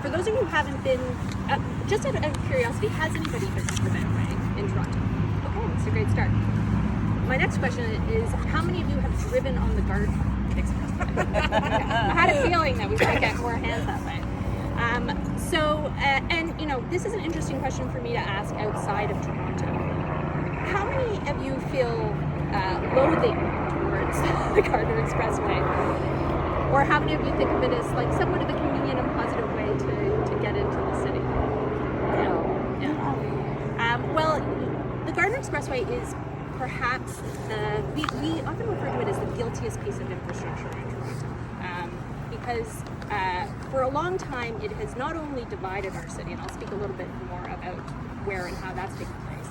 for those of you who haven't been, just out of curiosity, has anybody visited the Bentway in Toronto? Okay, that's a great start. My next question is, how many of you have driven on the Garden Expressway? I had a feeling that we might get more hands that way. And you know, this is an interesting question for me to ask outside of Toronto. How many of you feel loathing towards the Gardiner Expressway? Or how many of you think of it as like somewhat of a convenient and positive way to get into the city? No. Yeah. Well, the Gardiner Expressway is perhaps we often refer to it as the guiltiest piece of infrastructure in Toronto. Because for a long time it has not only divided our city, and I'll speak a little bit more about where and how that's taking place,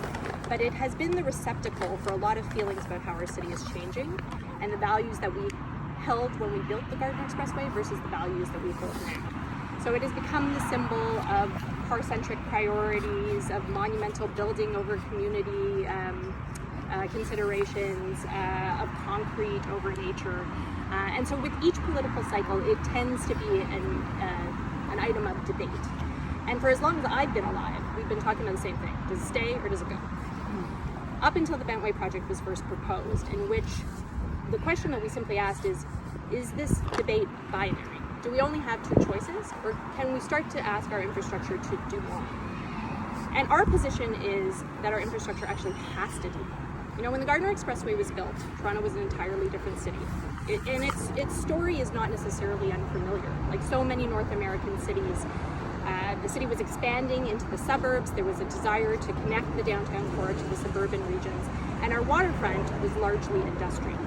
but it has been the receptacle for a lot of feelings about how our city is changing and the values that we held when we built the Gardiner Expressway versus the values that we hold now. So it has become the symbol of car-centric priorities, of monumental building over community considerations, of concrete over nature. And so with each political cycle, it tends to be an item of debate. And for as long as I've been alive, we've been talking about the same thing. Does it stay or does it go? Up until the Bentway project was first proposed, in which the question that we simply asked is this debate binary? Do we only have two choices, or can we start to ask our infrastructure to do more? And our position is that our infrastructure actually has to do more. You know, when the Gardiner Expressway was built, Toronto was an entirely different city. And its story is not necessarily unfamiliar. Like so many North American cities, the city was expanding into the suburbs. There was a desire to connect the downtown core to the suburban regions, and our waterfront was largely industrial.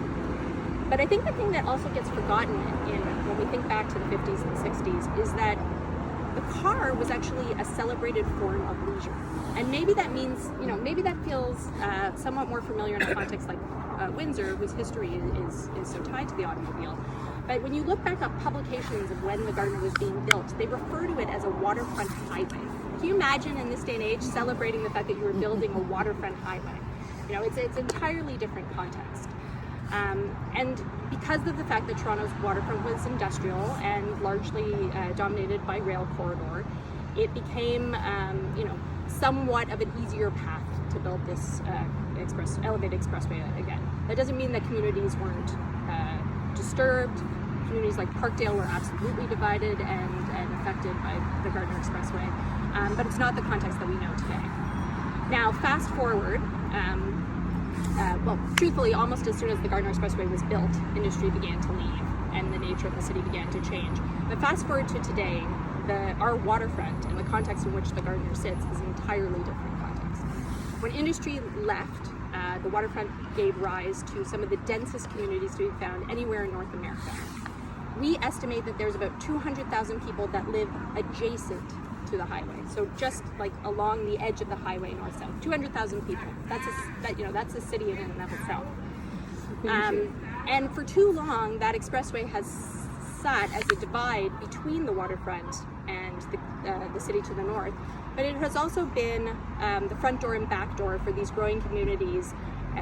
But I think the thing that also gets forgotten when we think back to the 50s and 60s is that the car was actually a celebrated form of leisure. And maybe that means, you know, maybe that feels somewhat more familiar in a context like Windsor, whose history is so tied to the automobile. But when you look back up publications of when the Gardiner was being built, they refer to it as a waterfront highway. Can you imagine in this day and age celebrating the fact that you were building a waterfront highway? You know, it's entirely different context. And because of the fact that Toronto's waterfront was industrial and largely dominated by rail corridor, it became, somewhat of an easier path to build this elevated expressway again. That doesn't mean that communities weren't disturbed. Communities like Parkdale were absolutely divided and affected by the Gardiner Expressway, but it's not the context that we know today. Now, fast forward, truthfully, almost as soon as the Gardiner Expressway was built, industry began to leave and the nature of the city began to change. But fast forward to today, our waterfront and the context in which the Gardiner sits is an entirely different context. When industry left, the waterfront gave rise to some of the densest communities to be found anywhere in North America. We estimate that there's about 200,000 people that live adjacent to the highway. So just like along the edge of the highway north-south, 200,000 people. That's a city in and of itself. And for too long, that expressway has sat as a divide between the waterfront and the city to the north. But it has also been the front door and back door for these growing communities,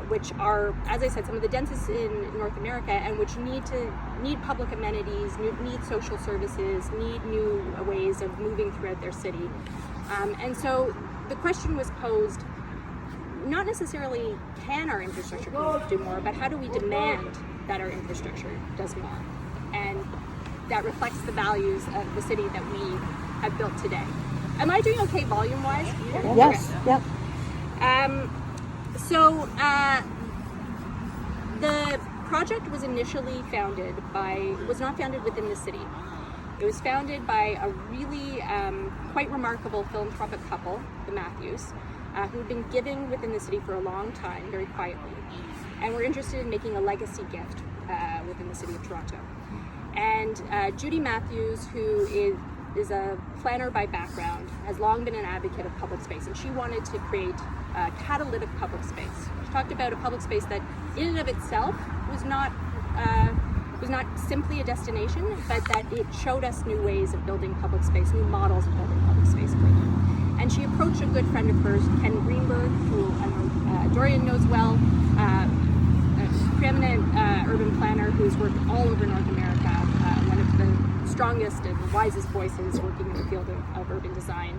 which are, as I said, some of the densest in North America, and which need public amenities, need social services, need new ways of moving throughout their city. And so the question was posed, not necessarily can our infrastructure do more, but how do we demand that our infrastructure does more? And that reflects the values of the city that we have built today. Am I doing okay volume-wise? Yes, okay. Yep. The project was initially was not founded within the city. It was founded by a really quite remarkable philanthropic couple, the Matthews, who had been giving within the city for a long time, very quietly, and were interested in making a legacy gift within the city of Toronto. And Judy Matthews, who is a planner by background, has long been an advocate of public space, and she wanted to create a catalytic public space. She talked about a public space that in and of itself was not simply a destination, but that it showed us new ways of building public space, new models of building public space further. And she approached a good friend of hers, Ken Greenberg, who I know Dorian knows well, a preeminent urban planner who's worked all over North America, one of the strongest and wisest voices working in the field of urban design.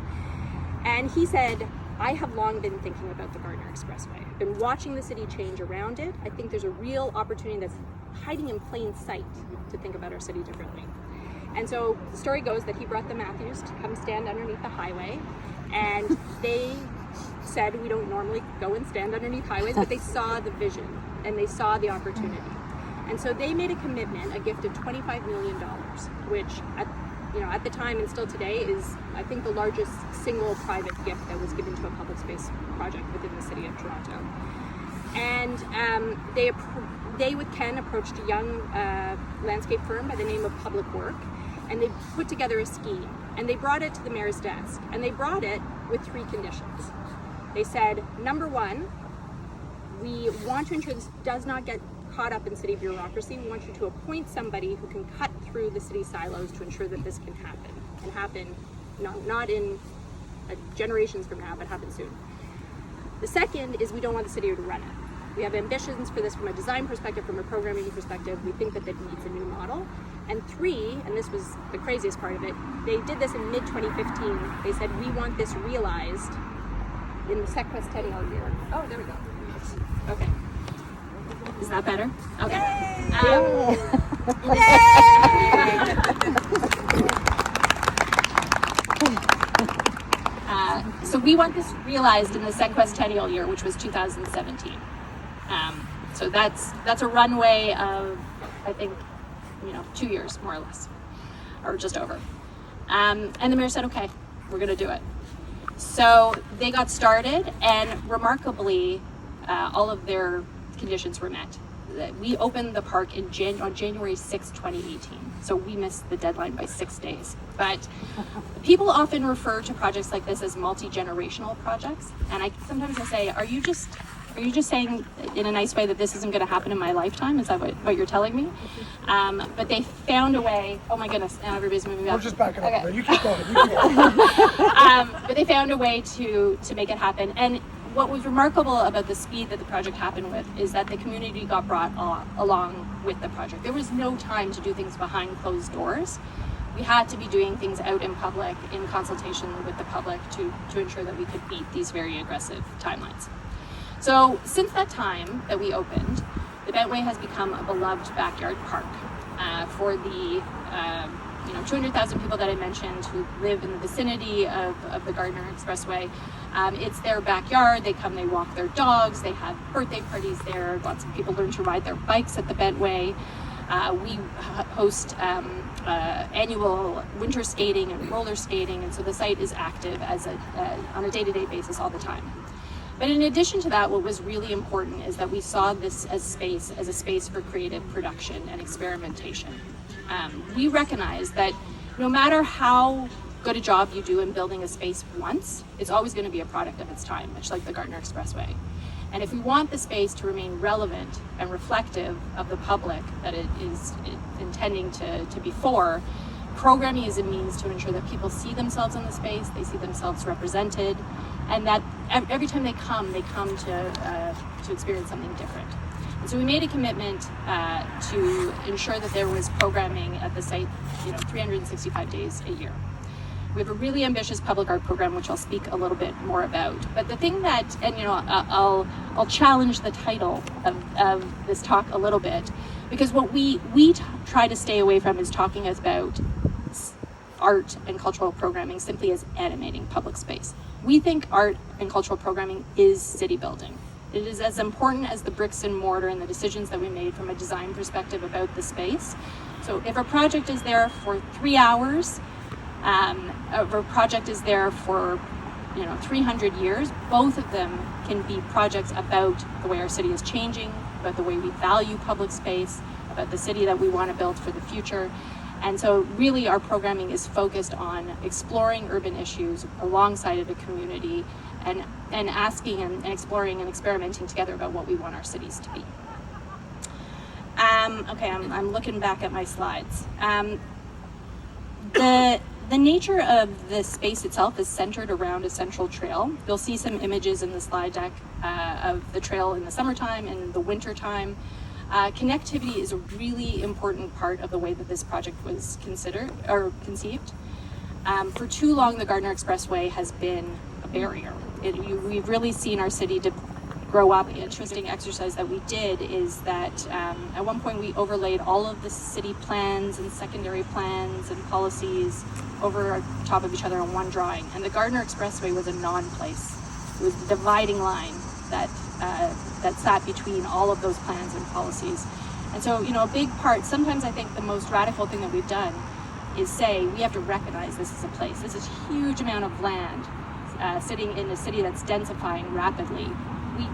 And he said, I have long been thinking about the Gardiner Expressway. I've been watching the city change around it. I think there's a real opportunity that's hiding in plain sight to think about our city differently. And so the story goes that he brought the Matthews to come stand underneath the highway, and they said we don't normally go and stand underneath highways, but they saw the vision and they saw the opportunity. And so they made a commitment, a gift of $25 million, which at the time and still today is, I think, the largest single private gift that was given to a public space project within the city of Toronto. And they with Ken approached a young landscape firm by the name of Public Work, and they put together a scheme, and they brought it to the mayor's desk, and they brought it with 3 conditions. They said, number 1, we want to ensure this does not get caught up in city bureaucracy. We want you to appoint somebody who can cut through the city silos to ensure that this can happen, and happen not in generations from now, but happen soon. The second is we don't want the city to run it. We have ambitions for this from a design perspective, from a programming perspective. We think that needs a new model. And 3, and this was the craziest part of it, they did this in mid-2015. They said, we want this realized in the sequestennial year. Oh, there we go. Okay. Is that better? Okay. So we want this realized in the sequestennial year, which was 2017. So that's a runway of, I think, 2 years, more or less, or just over. And the mayor said, okay, we're going to do it. So they got started, and remarkably, all of their conditions were met. We opened the park on January 6, 2018. So we missed the deadline by 6 days. But people often refer to projects like this as multi-generational projects. And sometimes I say, are you just saying in a nice way that this isn't going to happen in my lifetime? Is that what you're telling me? But they found a way. Oh my goodness, now everybody's moving back. We're just backing up. Okay. You keep going. But they found a way to make it happen. And what was remarkable about the speed that the project happened with is that the community got brought along with the project. There was no time to do things behind closed doors. We had to be doing things out in public, in consultation with the public, to ensure that we could beat these very aggressive timelines. So since that time that we opened, the Bentway has become a beloved backyard park for the 200,000 people that I mentioned who live in the vicinity of the Gardiner Expressway. It's their backyard. They come, they walk their dogs, they have birthday parties there. Lots of people learn to ride their bikes at the Bentway. We host annual winter skating and roller skating, and so the site is active on a day-to-day basis all the time. But in addition to that, what was really important is that we saw this as a space for creative production and experimentation. We recognize that no matter how good a job you do in building a space once, it's always going to be a product of its time, much like the Gardiner Expressway. And if we want the space to remain relevant and reflective of the public that it is intending to be for, programming is a means to ensure that people see themselves in the space, they see themselves represented, and that every time they come to experience something different. And so we made a commitment to ensure that there was programming at the site, 365 days a year. We have a really ambitious public art program, which I'll speak a little bit more about. But the thing that, I'll challenge the title of this talk a little bit, because what we try to stay away from is talking about art and cultural programming simply as animating public space. We think art and cultural programming is city building. It is as important as the bricks and mortar and the decisions that we made from a design perspective about the space. So if a project is there for 3 hours, if a project is there for 300 years, both of them can be projects about the way our city is changing, about the way we value public space, about the city that we want to build for the future. And so really our programming is focused on exploring urban issues alongside of the community and asking and exploring and experimenting together about what we want our cities to be. Okay, I'm looking back at my slides. The nature of the space itself is centered around a central trail. You'll see some images in the slide deck of the trail in the summertime and the wintertime. Connectivity is a really important part of the way that this project was considered or conceived. For too long, the Gardiner Expressway has been a barrier. We've really seen our city grow up. An interesting exercise that we did is that at one point we overlaid all of the city plans and secondary plans and policies over top of each other on one drawing. And the Gardiner Expressway was a non-place. It was the dividing line that sat between all of those plans and policies. And so, a big part, sometimes I think the most radical thing that we've done is say we have to recognize this is a place. This is a huge amount of land sitting in a city that's densifying rapidly. We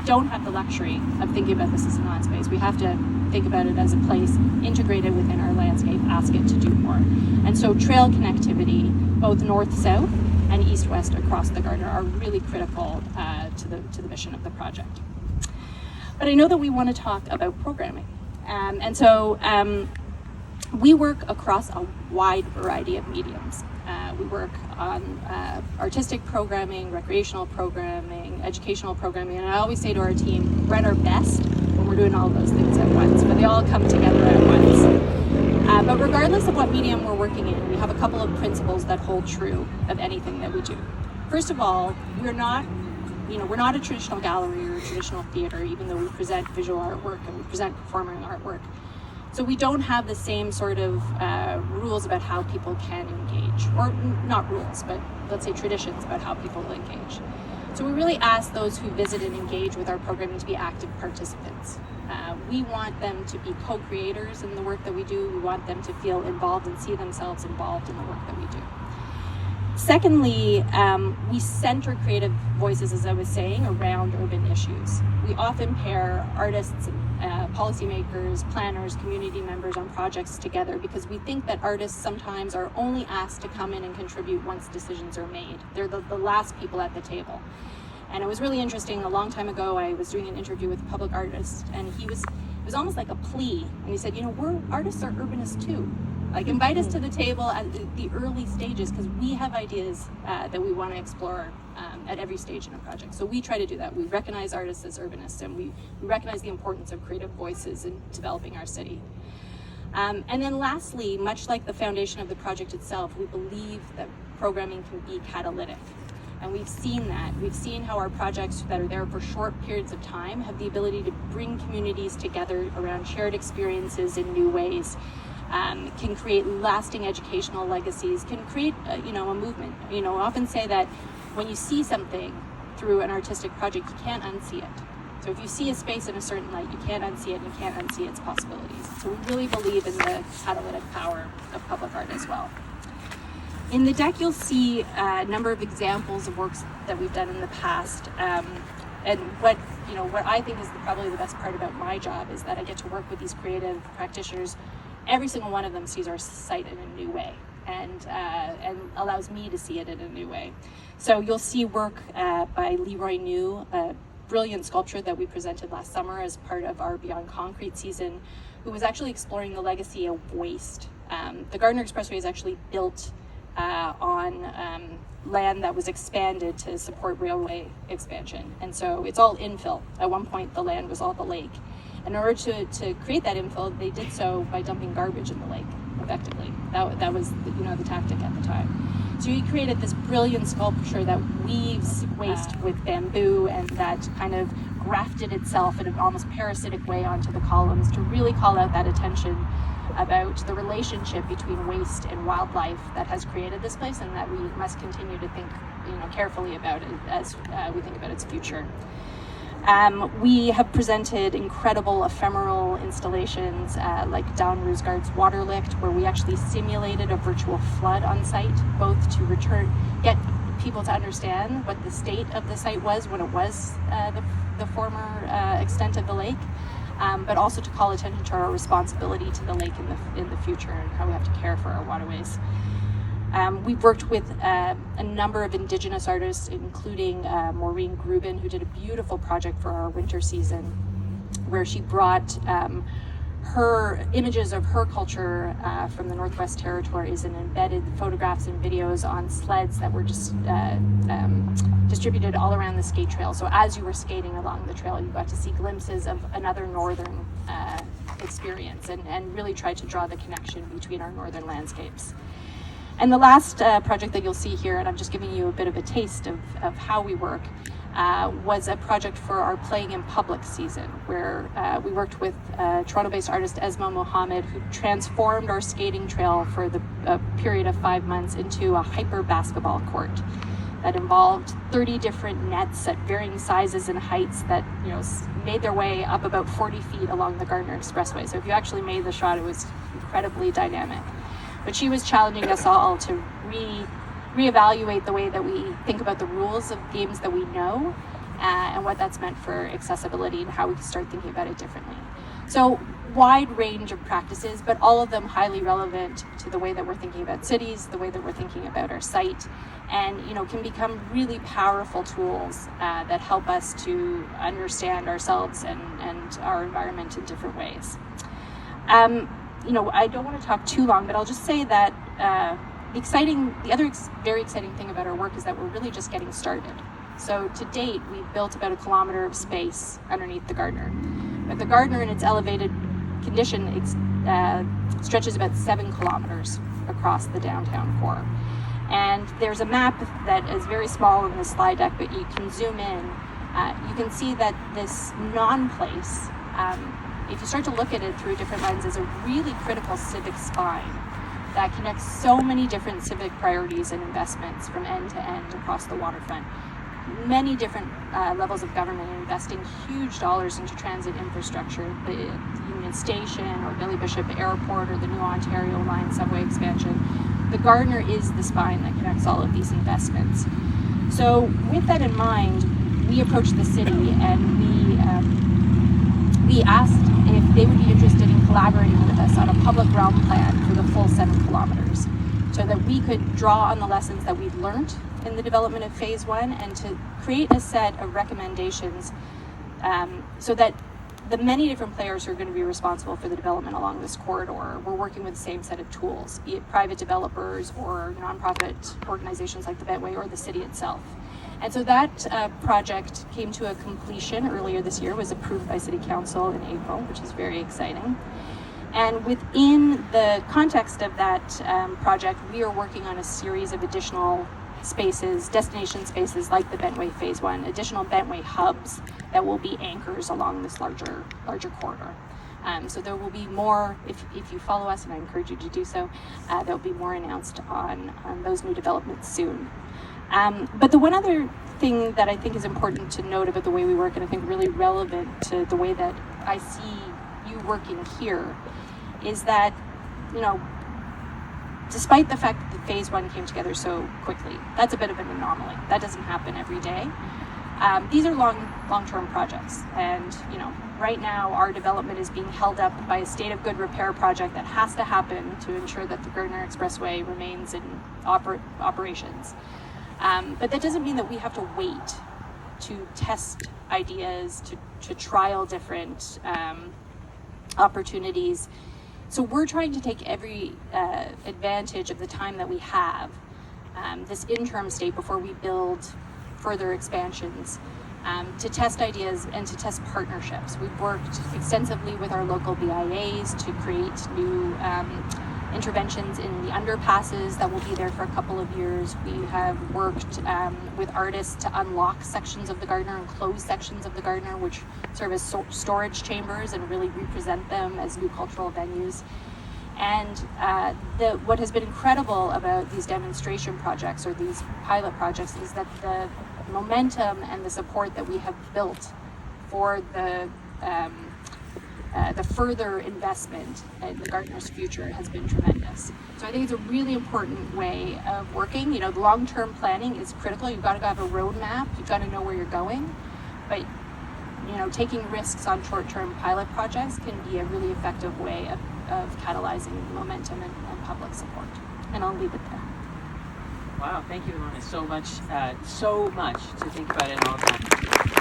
don't have the luxury of thinking about this as a non-space. We have to think about it as a place integrated within our landscape, ask it to do more. And so trail connectivity, both north-south and east-west across the Gardiner, are really critical to the mission of the project. But I know that we want to talk about programming. And so we work across a wide variety of mediums. We work on artistic programming, recreational programming, educational programming, and I always say to our team, we're at our best when we're doing all of those things at once, but they all come together at once. But regardless of what medium we're working in, we have a couple of principles that hold true of anything that we do. First of all, we're not a traditional gallery or a traditional theater, even though we present visual artwork and we present performing artwork. So we don't have the same sort of rules about how people can engage, or not rules, but let's say traditions about how people will engage. So we really ask those who visit and engage with our programming to be active participants. We want them to be co-creators in the work that we do. We want them to feel involved and see themselves involved in the work that we do. Secondly, we center creative voices, as I was saying, around urban issues. We often pair artists, policymakers, planners, community members on projects together because we think that artists sometimes are only asked to come in and contribute once decisions are made. They're the last people at the table. And it was really interesting. A long time ago, I was doing an interview with a public artist, and it was almost like a plea. And he said, artists are urbanists too. Like, invite us to the table at the early stages because we have ideas that we want to explore at every stage in a project. So we try to do that. We recognize artists as urbanists, and we recognize the importance of creative voices in developing our city. And then lastly, much like the foundation of the project itself, we believe that programming can be catalytic. And we've seen that. We've seen how our projects that are there for short periods of time have the ability to bring communities together around shared experiences in new ways. Can create lasting educational legacies, can create a movement. I often say that when you see something through an artistic project, you can't unsee it. So if you see a space in a certain light, you can't unsee it and you can't unsee its possibilities. So we really believe in the catalytic power of public art as well. In the deck, you'll see a number of examples of works that we've done in the past. And what I think is probably the best part about my job is that I get to work with these creative practitioners. Every single one of them sees our site in a new way and allows me to see it in a new way. So you'll see work by Leroy New, a brilliant sculpture that we presented last summer as part of our Beyond Concrete season, who was actually exploring the legacy of waste. The Gardiner Expressway is actually built on land that was expanded to support railway expansion. And so it's all infill. At one point, the land was all the lake. In order to create that infill, they did so by dumping garbage in the lake, effectively. That was the tactic at the time. So he created this brilliant sculpture that weaves waste with bamboo and that kind of grafted itself in an almost parasitic way onto the columns to really call out that attention about the relationship between waste and wildlife that has created this place, and that we must continue to think carefully about it as we think about its future. We have presented incredible ephemeral installations like Down Roosgaard's Waterlicht, where we actually simulated a virtual flood on site, both to get people to understand what the state of the site was when it was the former extent of the lake, but also to call attention to our responsibility to the lake in the future and how we have to care for our waterways. We've worked with a number of Indigenous artists, including Maureen Grubin, who did a beautiful project for our winter season, where she brought her images of her culture from the Northwest Territories and embedded photographs and videos on sleds that were just distributed all around the skate trail. So as you were skating along the trail, you got to see glimpses of another northern experience and really tried to draw the connection between our northern landscapes. And the last project that you'll see here, and I'm just giving you a bit of a taste of how we work, was a project for our Playing in Public season, where we worked with Toronto-based artist Esma Mohammed, who transformed our skating trail for the period of 5 months into a hyper basketball court that involved 30 different nets at varying sizes and heights that made their way up about 40 feet along the Gardiner Expressway. So if you actually made the shot, it was incredibly dynamic. But she was challenging us all to reevaluate the way that we think about the rules of games that we know, and what that's meant for accessibility and how we can start thinking about it differently. So wide range of practices, but all of them highly relevant to the way that we're thinking about cities, the way that we're thinking about our site, and can become really powerful tools that help us to understand ourselves and our environment in different ways. I don't want to talk too long, but I'll just say that the other very exciting thing about our work is that we're really just getting started. So to date, we've built about 1 kilometer of space underneath the Gardiner. But the Gardiner in its elevated condition stretches about 7 kilometers across the downtown core. And there's a map that is very small in the slide deck, but you can zoom in. You can see that this non-place, if you start to look at it through different lenses, is a really critical civic spine that connects so many different civic priorities and investments from end to end across the waterfront. Many different levels of government investing huge dollars into transit infrastructure, the Union Station or Billy Bishop Airport or the new Ontario Line subway expansion. The Gardiner is the spine that connects all of these investments. So with that in mind, we approached the city and we asked if they would be interested in collaborating with us on a public realm plan for the full 7 kilometers, so that we could draw on the lessons that we've learned in the development of phase 1 and to create a set of recommendations so that the many different players who are going to be responsible for the development along this corridor were working with the same set of tools, be it private developers or nonprofit organizations like the Bentway or the city itself. And so that project came to a completion earlier this year, was approved by City Council in April, which is very exciting. And within the context of that project, we are working on a series of additional spaces, destination spaces like the Bentway Phase 1, additional Bentway hubs that will be anchors along this larger corridor. So there will be more, if you follow us, and I encourage you to do so, there will be more announced on those new developments soon. But the one other thing that I think is important to note about the way we work, and I think really relevant to the way that I see you working here, is that, despite the fact that the phase 1 came together so quickly, that's a bit of an anomaly. That doesn't happen every day. These are long-term projects, and right now our development is being held up by a state of good repair project that has to happen to ensure that the Gardiner Expressway remains in operations. But that doesn't mean that we have to wait to test ideas, to trial different opportunities. So we're trying to take every advantage of the time that we have, this interim state before we build further expansions, to test ideas and to test partnerships. We've worked extensively with our local BIAs to create new interventions in the underpasses that will be there for a couple of years. We have worked with artists to unlock sections of the Gardiner and close sections of the Gardiner, which serve as storage chambers and really represent them as new cultural venues. And what has been incredible about these demonstration projects or these pilot projects is that the momentum and the support that we have built for the further investment in the Gardiner's future has been tremendous. So I think it's a really important way of working. The long-term planning is critical. You've got to have a roadmap. You've got to know where you're going. But taking risks on short-term pilot projects can be a really effective way of catalyzing momentum and public support. And I'll leave it there. Wow, thank you, Ilana, so much to think about and all that.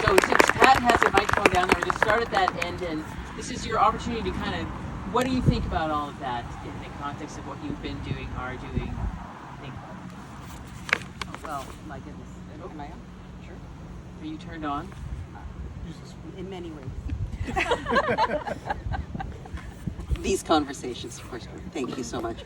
So since Pat has a microphone down there, we'll just start at that end, and this is your opportunity to kind of, what do you think about all of that in the context of what you've been doing, are doing? Oh, well, my goodness. Am I on? Sure. Are you turned on? In many ways. these conversations, of course. Thank you so much.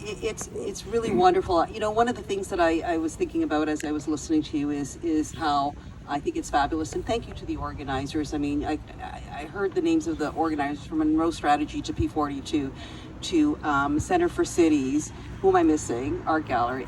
It's really wonderful. You know, one of the things that I was thinking about as I was listening to you is how I think it's fabulous, and thank you to the organizers. I mean, I heard the names of the organizers from Monroe Strategy to P42 to Center for Cities. Who am I missing? Art Gallery.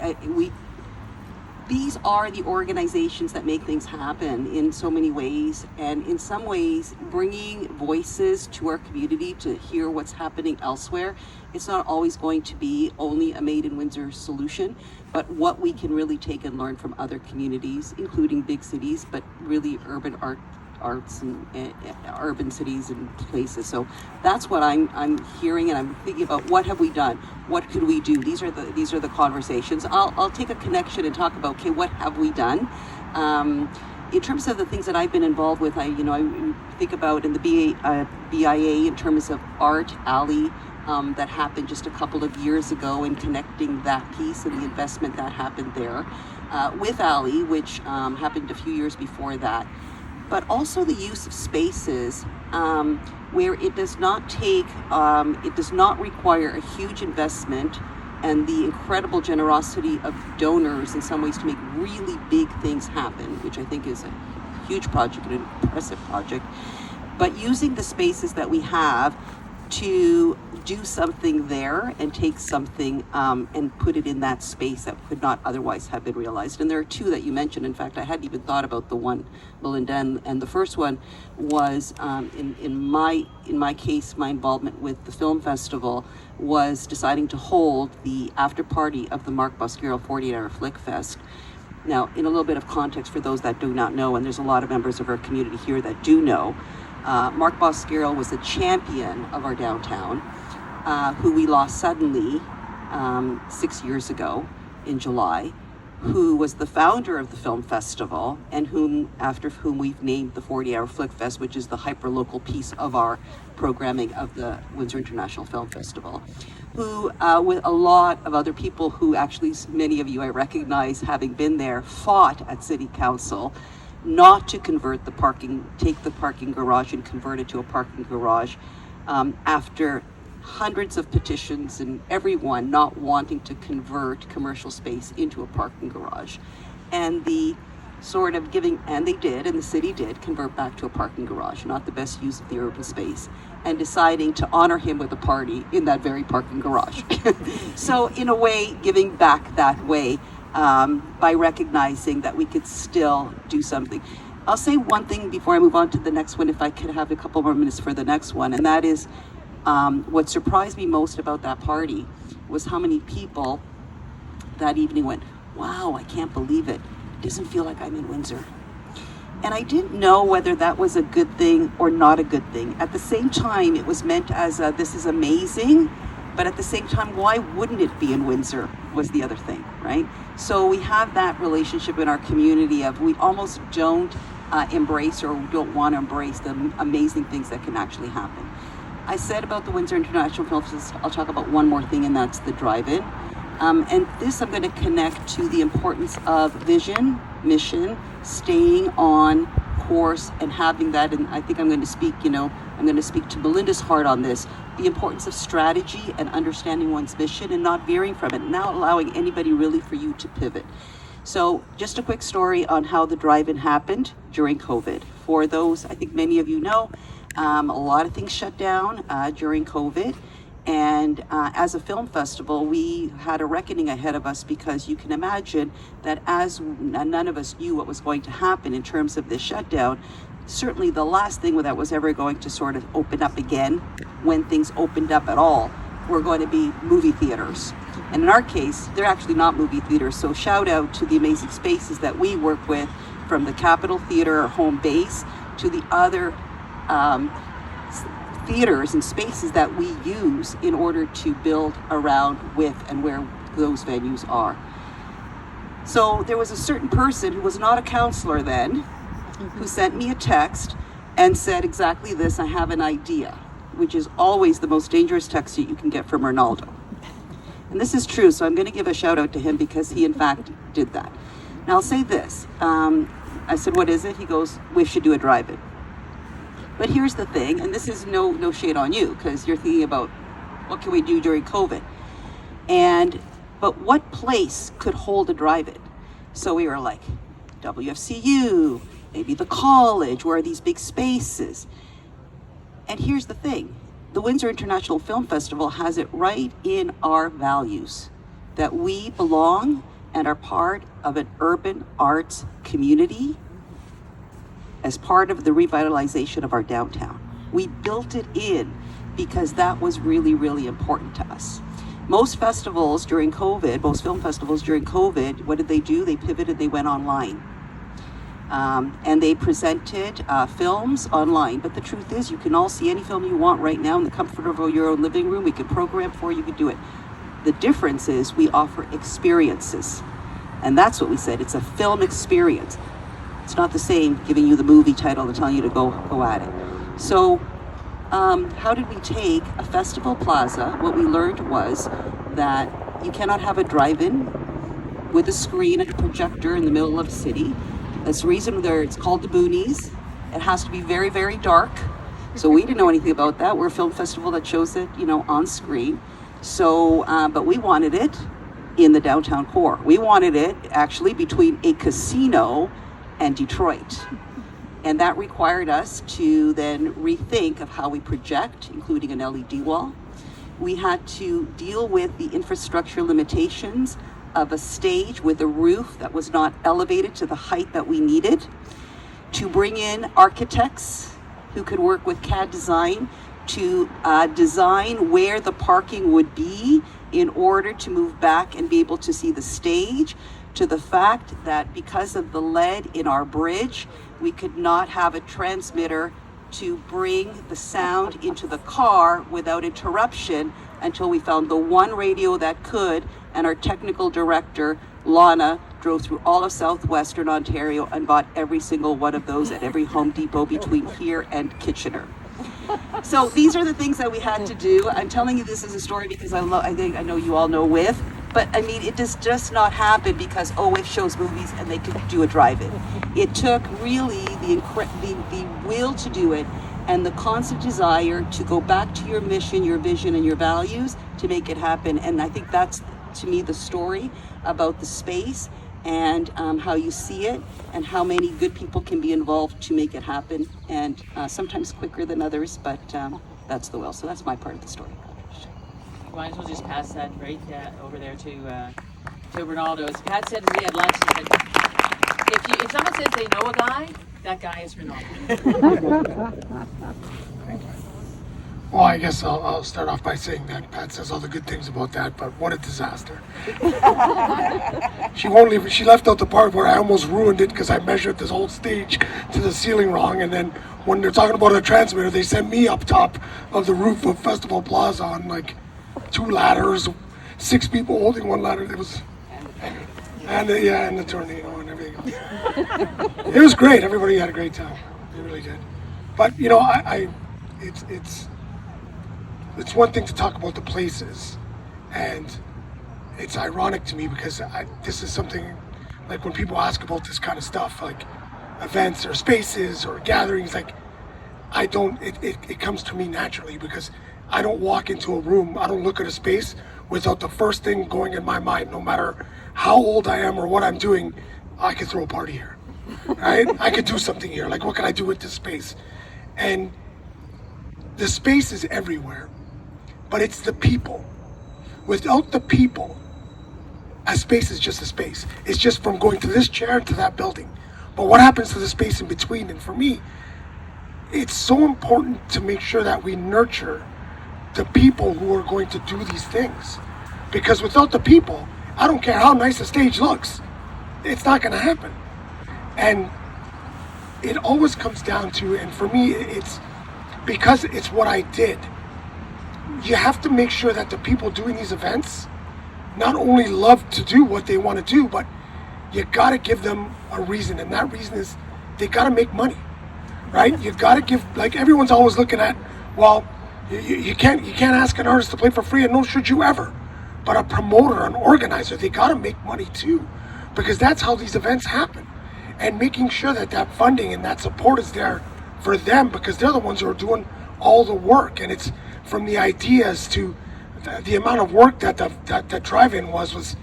These are the organizations that make things happen in so many ways, and in some ways bringing voices to our community to hear what's happening elsewhere. It's not always going to be only a Made in Windsor solution, but what we can really take and learn from other communities, including big cities, but really urban arts and urban cities and places. So that's what I'm hearing, and I'm thinking about what have we done, what could we do. These are the conversations. I'll take a connection and talk about, okay, what have we done in terms of the things that I've been involved with. I think about in the BIA in terms of Art Alley that happened just a couple of years ago, and connecting that piece and the investment that happened there with Alley, which happened a few years before that. But also the use of spaces where it does not require a huge investment, and the incredible generosity of donors in some ways to make really big things happen, which I think is a huge project, an impressive project. But using the spaces that we have to do something there and take something and put it in that space that could not otherwise have been realized. And there are two that you mentioned. In fact, I hadn't even thought about the one, Melinda, and the first one was in my case, my involvement with the film festival was deciding to hold the after party of the Mark Bosquero 48-hour Flick Fest. Now, in a little bit of context for those that do not know, and there's a lot of members of our community here that do know, Mark Bosquero was a champion of our downtown, who we lost suddenly 6 years ago in July, who was the founder of the film festival, and after whom we've named the 40-hour Flick Fest, which is the hyper-local piece of our programming of the Windsor International Film Festival, who with a lot of other people who actually, many of you I recognize having been there, fought at City Council not to convert take the parking garage and convert it to a parking garage after hundreds of petitions and everyone not wanting to convert commercial space into a parking garage. And the sort of and they did, and the city did convert back to a parking garage, not the best use of the urban space, and deciding to honor him with a party in that very parking garage. So in a way, giving back that way, by recognizing that we could still do something. I'll say one thing before I move on to the next one, if I could have a couple more minutes for the next one, and that is what surprised me most about that party was how many people that evening went, wow, I can't believe it. It doesn't feel like I'm in Windsor. And I didn't know whether that was a good thing or not a good thing. At the same time, it was meant as this is amazing, but at the same time, why wouldn't it be in Windsor was the other thing, right? So we have that relationship in our community of we almost don't embrace or don't want to embrace the amazing things that can actually happen. I said about the Windsor International Film Festival, I'll talk about one more thing, and that's the drive-in. And this I'm going to connect to the importance of vision, mission, staying on course and having that, and I think I'm going to speak to Belinda's heart on this, the importance of strategy and understanding one's mission and not veering from it, not allowing anybody really for you to pivot. So just a quick story on how the drive-in happened during COVID. For those, I think many of you know, a lot of things shut down during COVID. And as a film festival, we had a reckoning ahead of us, because you can imagine that as none of us knew what was going to happen in terms of this shutdown, certainly the last thing that was ever going to sort of open up again, when things opened up at all, were going to be movie theaters. And in our case, they're actually not movie theaters. So shout out to the amazing spaces that we work with, from the Capitol Theater, our home base, to the other theaters and spaces that we use in order to build around WIFF and where those venues are. So there was a certain person who was not a councillor then, who sent me a text and said exactly this: I have an idea, which is always the most dangerous text that you can get from Renaldo. And this is true, so I'm going to give a shout out to him, because he in fact did that. Now I'll say this, I said, what is it? He goes, we should do a drive-in. But here's the thing, and this is no shade on you, because you're thinking about what can we do during COVID. But what place could hold a drive-in? So we were like, WFCU, maybe the college, where are these big spaces? And here's the thing, the Windsor International Film Festival has it right in our values that we belong and are part of an urban arts community as part of the revitalization of our downtown. We built it in because that was really, really important to us. Most festivals during COVID, most film festivals during COVID, what did they do? They pivoted, they went online. And they presented films online. But the truth is, you can all see any film you want right now in the comfort of your own living room. We can program for you, can do it. The difference is we offer experiences. And that's what we said, it's a film experience. It's not the same giving you the movie title and telling you to go at it. So how did we take a festival plaza? What we learned was that you cannot have a drive-in with a screen and a projector in the middle of the city. That's the reason it's called the Boonies. It has to be very, very dark. So we didn't know anything about that. We're a film festival that shows it, on screen. So, but we wanted it in the downtown core. We wanted it actually between a casino and Detroit. And that required us to then rethink of how we project, including an LED wall. We had to deal with the infrastructure limitations of a stage with a roof that was not elevated to the height that we needed, to bring in architects who could work with CAD design to design where the parking would be in order to move back and be able to see the stage, to the fact that because of the lead in our bridge, we could not have a transmitter to bring the sound into the car without interruption until we found the one radio that could, and our technical director, Lana, drove through all of southwestern Ontario and bought every single one of those at every Home Depot between here and Kitchener. So these are the things that we had to do. I'm telling you this as a story because I know you all know WIFF, but I mean, it does just not happen because WIFF shows movies and they could do a drive-in. It took really the will to do it and the constant desire to go back to your mission, your vision, and your values to make it happen. And I think that's, to me, the story about the space and how you see it and how many good people can be involved to make it happen, and sometimes quicker than others, but that's the will. So that's my part of the story. Might as well just pass that right over there to Renaldo. As Pat said as we had lunch, he said, if someone says they know a guy, that guy is Renaldo. Well, I guess I'll start off by saying that Pat says all the good things about that, but what a disaster. She left out the part where I almost ruined it because I measured this whole stage to the ceiling wrong, and then when they're talking about a transmitter, they sent me up top of the roof of Festival Plaza on like 2 ladders, 6 people holding 1 ladder. It was, and the tornado and everything else. It was great. Everybody had a great time. They really did. But it's one thing to talk about the places, and it's ironic to me because this is something like when people ask about this kind of stuff, like events or spaces or gatherings, like it comes to me naturally because I don't walk into a room, I don't look at a space without the first thing going in my mind, no matter how old I am or what I'm doing. I could throw a party here, right? I could do something here, like what can I do with this space? And the space is everywhere, but it's the people. Without the people, a space is just a space. It's just from going to this chair to that building. But what happens to the space in between? And for me, it's so important to make sure that we nurture the people who are going to do these things. Because without the people, I don't care how nice a stage looks, it's not gonna happen. And it always comes down to, and for me, it's because it's what I did. You have to make sure that the people doing these events not only love to do what they want to do, but you got to give them a reason, and that reason is they got to make money, right? You've got to give, like everyone's always looking at, well, you can't ask an artist to play for free, and nor should you ever. But a promoter, an organizer, they got to make money too, because that's how these events happen. And making sure that that funding and that support is there for them, because they're the ones who are doing all the work, and it's from the ideas to the amount of work that that drive-in was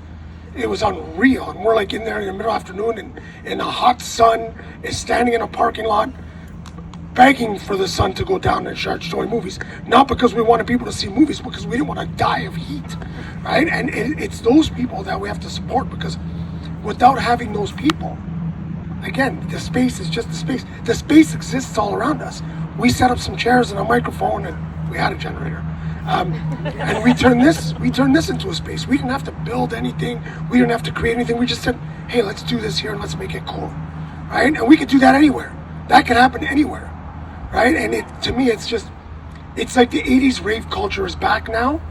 it was unreal. And we're like in there in the middle afternoon and in the hot sun, is standing in a parking lot begging for the sun to go down and start showing movies, not because we wanted people to see movies, because we didn't want to die of heat, right? And it's those people that we have to support, because without having those people, again, the space is just the space. The space exists all around us. We set up some chairs and a microphone, and we had a generator. And we turned this into a space. We didn't have to build anything. We didn't have to create anything. We just said, hey, let's do this here and let's make it cool, right? And we could do that anywhere. That could happen anywhere, right? And to me, it's like the 80s rave culture is back now.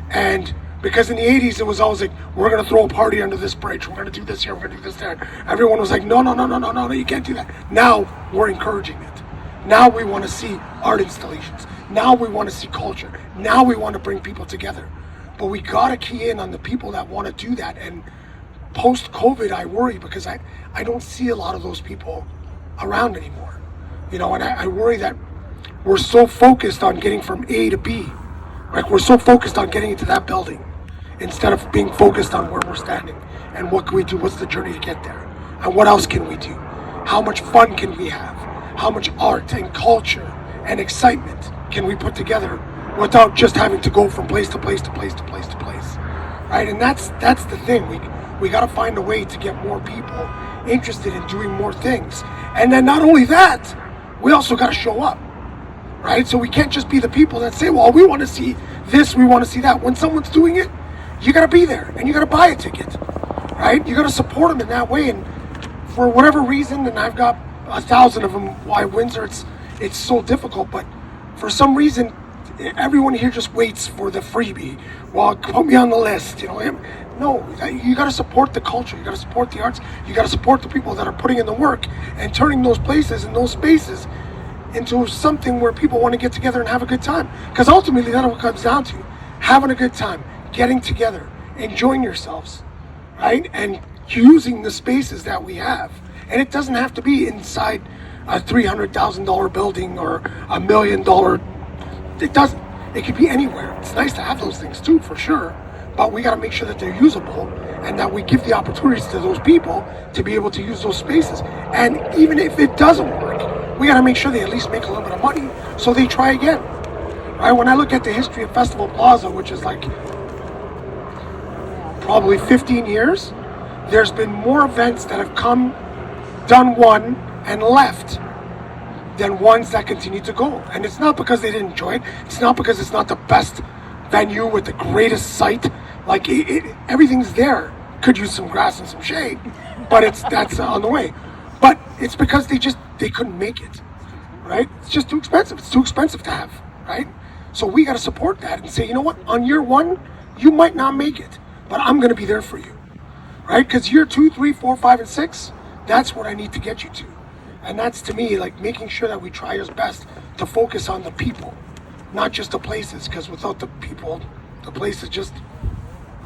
And because in the 80s, it was always like, we're going to throw a party under this bridge. We're going to do this here. We're going to do this there. Everyone was like, no, you can't do that. Now we're encouraging it. Now we want to see art installations. Now we want to see culture. Now we want to bring people together. But we got to key in on the people that want to do that. And post-COVID, I worry, because I don't see a lot of those people around anymore. And I worry that we're so focused on getting from A to B. Like, we're so focused on getting into that building instead of being focused on where we're standing and what can we do, what's the journey to get there, and what else can we do, how much fun can we have, how much art and culture and excitement can we put together without just having to go from place to place to place to place to place, right? And that's the thing. We got to find a way to get more people interested in doing more things. And then not only that, we also got to show up, right? So we can't just be the people that say, well, we want to see this, we want to see that. When someone's doing it, you got to be there and you got to buy a ticket, right? You got to support them in that way. And for whatever reason, and I've got 1,000 of them, why Windsor, it's so difficult, but for some reason, everyone here just waits for the freebie. Well, put me on the list, No, you got to support the culture. You got to support the arts. You got to support the people that are putting in the work and turning those places and those spaces into something where people want to get together and have a good time. Because ultimately, that's what it comes down to: having a good time, getting together, enjoying yourselves, right? And using the spaces that we have. And it doesn't have to be inside a $300,000 building or $1 million. It doesn't. It could be anywhere. It's nice to have those things too, for sure. But we got to make sure that they're usable and that we give the opportunities to those people to be able to use those spaces. And even if it doesn't work, we got to make sure they at least make a little bit of money so they try again. Right? When I look at the history of Festival Plaza, which is like probably 15 years, there's been more events that have come, done one, and left than ones that continue to go. And it's not because they didn't enjoy it. It's not because it's not the best venue with the greatest site. Like, everything's there. Could use some grass and some shade, but that's on the way. But it's because they couldn't make it, right? It's just too expensive. It's too expensive to have, right? So we got to support that and say, you know what? On year one, you might not make it, but I'm going to be there for you, right? Because year 2, 3, 4, 5, and 6, that's what I need to get you to. And that's, to me, like making sure that we try our best to focus on the people, not just the places, because without the people, the place is just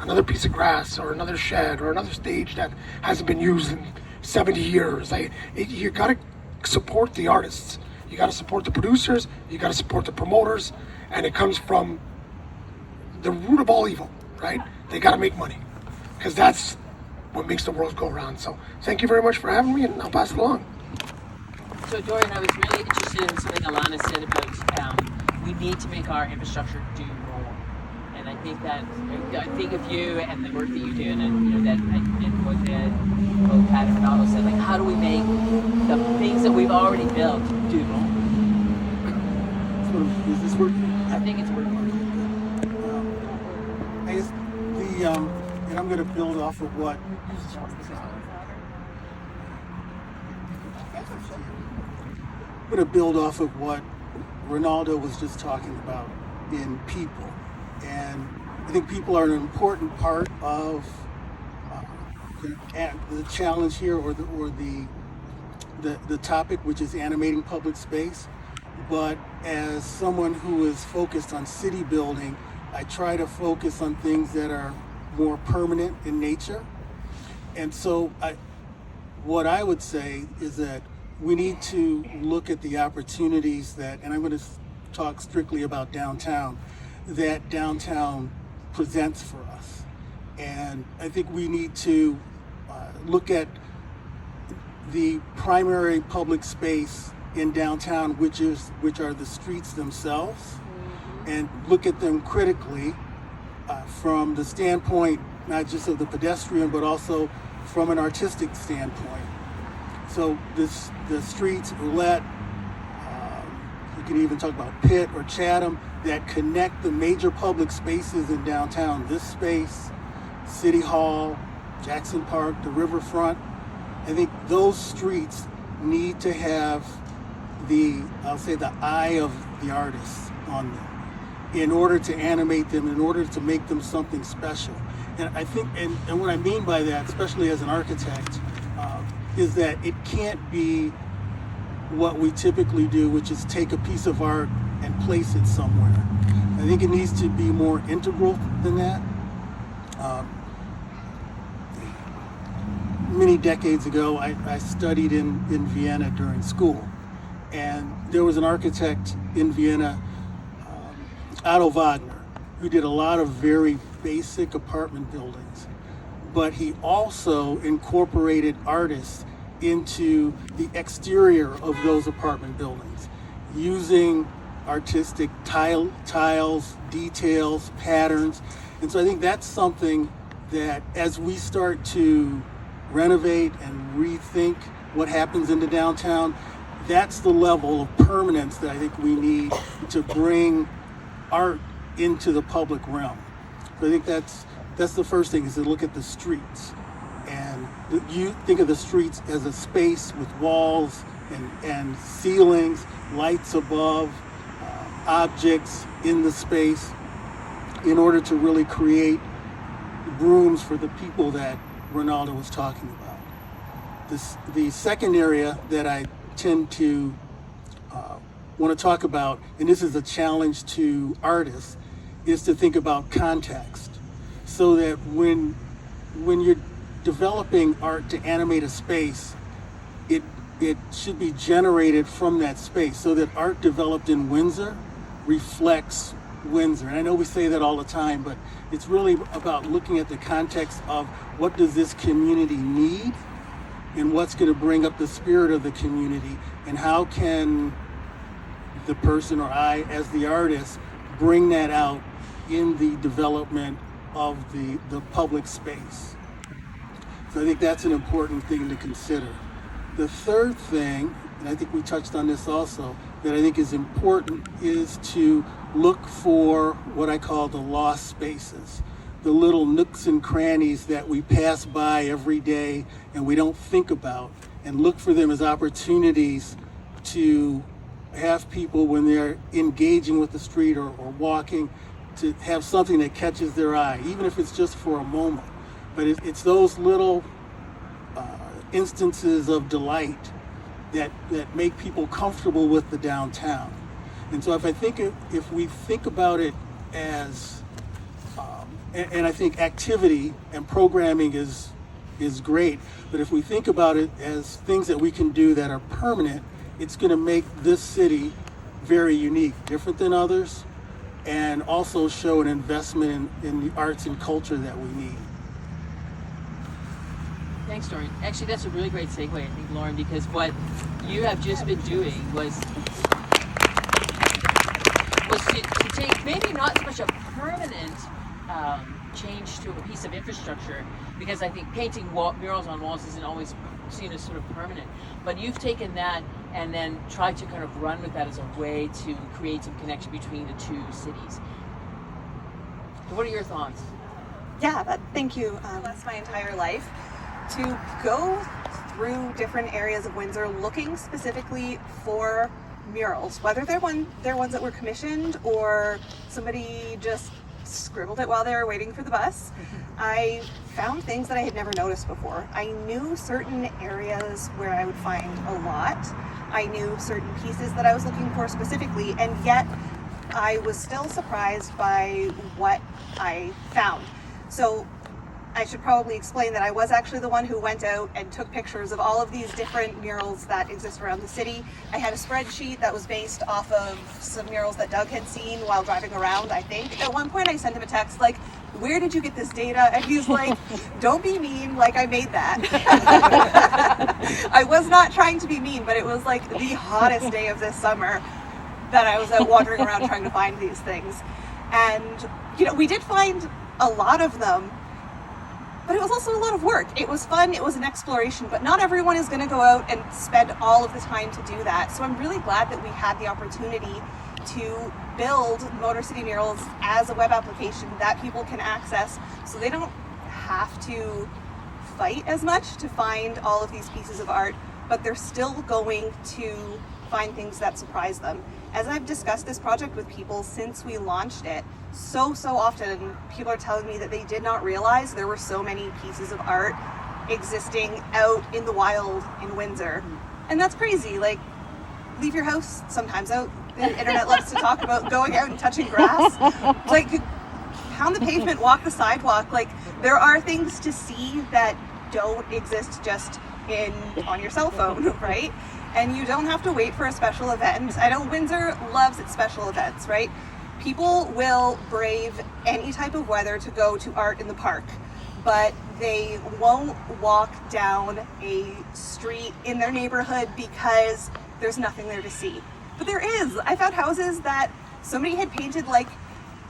another piece of grass or another shed or another stage that hasn't been used in 70 years. You got to support the artists. You got to support the producers. You got to support the promoters. And it comes from the root of all evil, right? They got to make money, because that's what makes the world go around. So thank you very much for having me, and I'll pass it along. So Dorian, I was really interested in something Ilana said about we need to make our infrastructure do more. And I think of you and the work that you do, and that and what both Pat and Renaldo said, like, how do we make the things that we've already built do more? So, is this working? I think it's working. I guess and I'm going to build off of what. I'm going to build off of what Renaldo was just talking about in people, and I think people are an important part of the challenge here, or the topic, which is animating public space. But as someone who is focused on city building, I try to focus on things that are more permanent in nature. And so what I would say is that we need to look at the opportunities that, and I'm going to talk strictly about downtown, that downtown presents for us. And I think we need to look at the primary public space in downtown, which are the streets themselves, and look at them critically from the standpoint not just of the pedestrian, but also from an artistic standpoint. So the streets, Roulette, you can even talk about Pitt or Chatham, that connect the major public spaces in downtown. This space, City Hall, Jackson Park, the Riverfront. I think those streets need to have I'll say the eye of the artists on them in order to animate them, in order to make them something special. And I think, and what I mean by that, especially as an architect, is that it can't be what we typically do, which is take a piece of art and place it somewhere. I think it needs to be more integral than that. Many decades ago, I studied in Vienna during school. And there was an architect in Vienna, Otto Wagner, who did a lot of very basic apartment buildings. But he also incorporated artists into the exterior of those apartment buildings, using artistic tiles, details, patterns. And so I think that's something that as we start to renovate and rethink what happens in the downtown, that's the level of permanence that I think we need to bring art into the public realm. So I think that's the first thing, is to look at the streets. And you think of the streets as a space with walls and ceilings, lights above, objects in the space, in order to really create rooms for the people that Renaldo was talking about. The second area that I tend to want to talk about, and this is a challenge to artists, is to think about context. So that when you're developing art to animate a space, it should be generated from that space, so that art developed in Windsor reflects Windsor. And I know we say that all the time, but it's really about looking at the context of what does this community need, and what's going to bring up the spirit of the community, and how can the person or I, as the artist, bring that out in the development of the public space. So I think that's an important thing to consider. The third thing, and I think we touched on this also, that I think is important, is to look for what I call the lost spaces, the little nooks and crannies that we pass by every day and we don't think about, and look for them as opportunities to have people, when they're engaging with the street or walking, to have something that catches their eye, even if it's just for a moment. But it's those little instances of delight that make people comfortable with the downtown. And so if we think about it as, and I think activity and programming is great, but if we think about it as things that we can do that are permanent, it's going to make this city very unique, different than others, and also show an investment in the arts and culture that we need. Thanks, Lauren. Actually, that's a really great segue, I think, Lauren, because what you have just been doing was to take maybe not so much a permanent change to a piece of infrastructure, because I think painting murals on walls isn't always seen as sort of permanent, but you've taken that and then tried to kind of run with that as a way to create some connection between the two cities. So what are your thoughts? Yeah, thank you. That's my entire life. To go through different areas of Windsor looking specifically for murals, whether they're ones that were commissioned or somebody just scribbled it while they were waiting for the bus. I found things that I had never noticed before. I knew certain areas where I would find a lot. I knew certain pieces that I was looking for specifically, and yet I was still surprised by what I found. So I should probably explain that I was actually the one who went out and took pictures of all of these different murals that exist around the city. I had a spreadsheet that was based off of some murals that Doug had seen while driving around, I think. At one point I sent him a text like, where did you get this data? And he's like, don't be mean, like I made that. I was not trying to be mean, but it was like the hottest day of this summer that I was out wandering around trying to find these things. And, you know, we did find a lot of them, but it was also a lot of work. It was fun, it was an exploration, but not everyone is going to go out and spend all of the time to do that. So I'm really glad that we had the opportunity to build Motor City Murals as a web application that people can access, so they don't have to fight as much to find all of these pieces of art, but they're still going to find things that surprise them. As I've discussed this project with people since we launched it, so often people are telling me that they did not realize there were so many pieces of art existing out in the wild in Windsor. And that's crazy. Like, leave your house sometimes out. The internet loves to talk about going out and touching grass. Like, pound the pavement, walk the sidewalk. Like, there are things to see that don't exist just on your cell phone, right? And you don't have to wait for a special event. I know Windsor loves its special events, right? People will brave any type of weather to go to art in the park, but they won't walk down a street in their neighborhood because there's nothing there to see. But there is. I found houses that somebody had painted like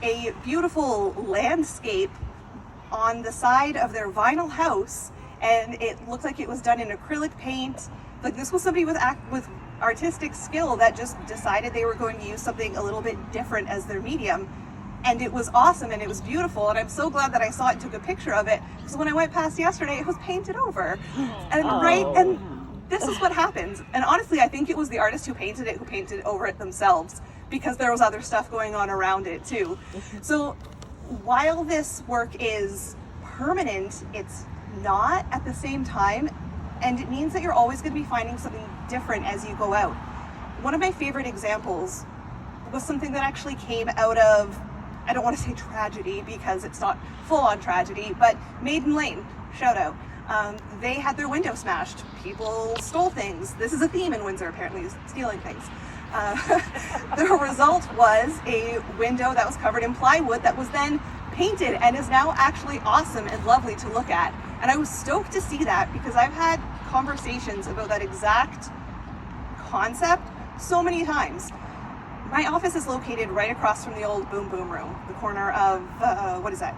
a beautiful landscape on the side of their vinyl house, and it looked like it was done in acrylic paint. Like, this was somebody with artistic skill that just decided they were going to use something a little bit different as their medium. And it was awesome and it was beautiful, and I'm so glad that I saw it and took a picture of it, because when I went past yesterday, it was painted over. And this is what happens. And honestly, I think it was the artist who painted over it themselves, because there was other stuff going on around it too. So while this work is permanent, it's not at the same time. And it means that you're always going to be finding something different as you go out. One of my favorite examples was something that actually came out of, I don't want to say tragedy because it's not full-on tragedy, but Maiden Lane, shout out. They had their window smashed. People stole things. This is a theme in Windsor, apparently, is stealing things. The result was a window that was covered in plywood that was then painted and is now actually awesome and lovely to look at. And I was stoked to see that, because I've had conversations about that exact concept so many times. My office is located right across from the old Boom Boom Room, the corner of, what is that?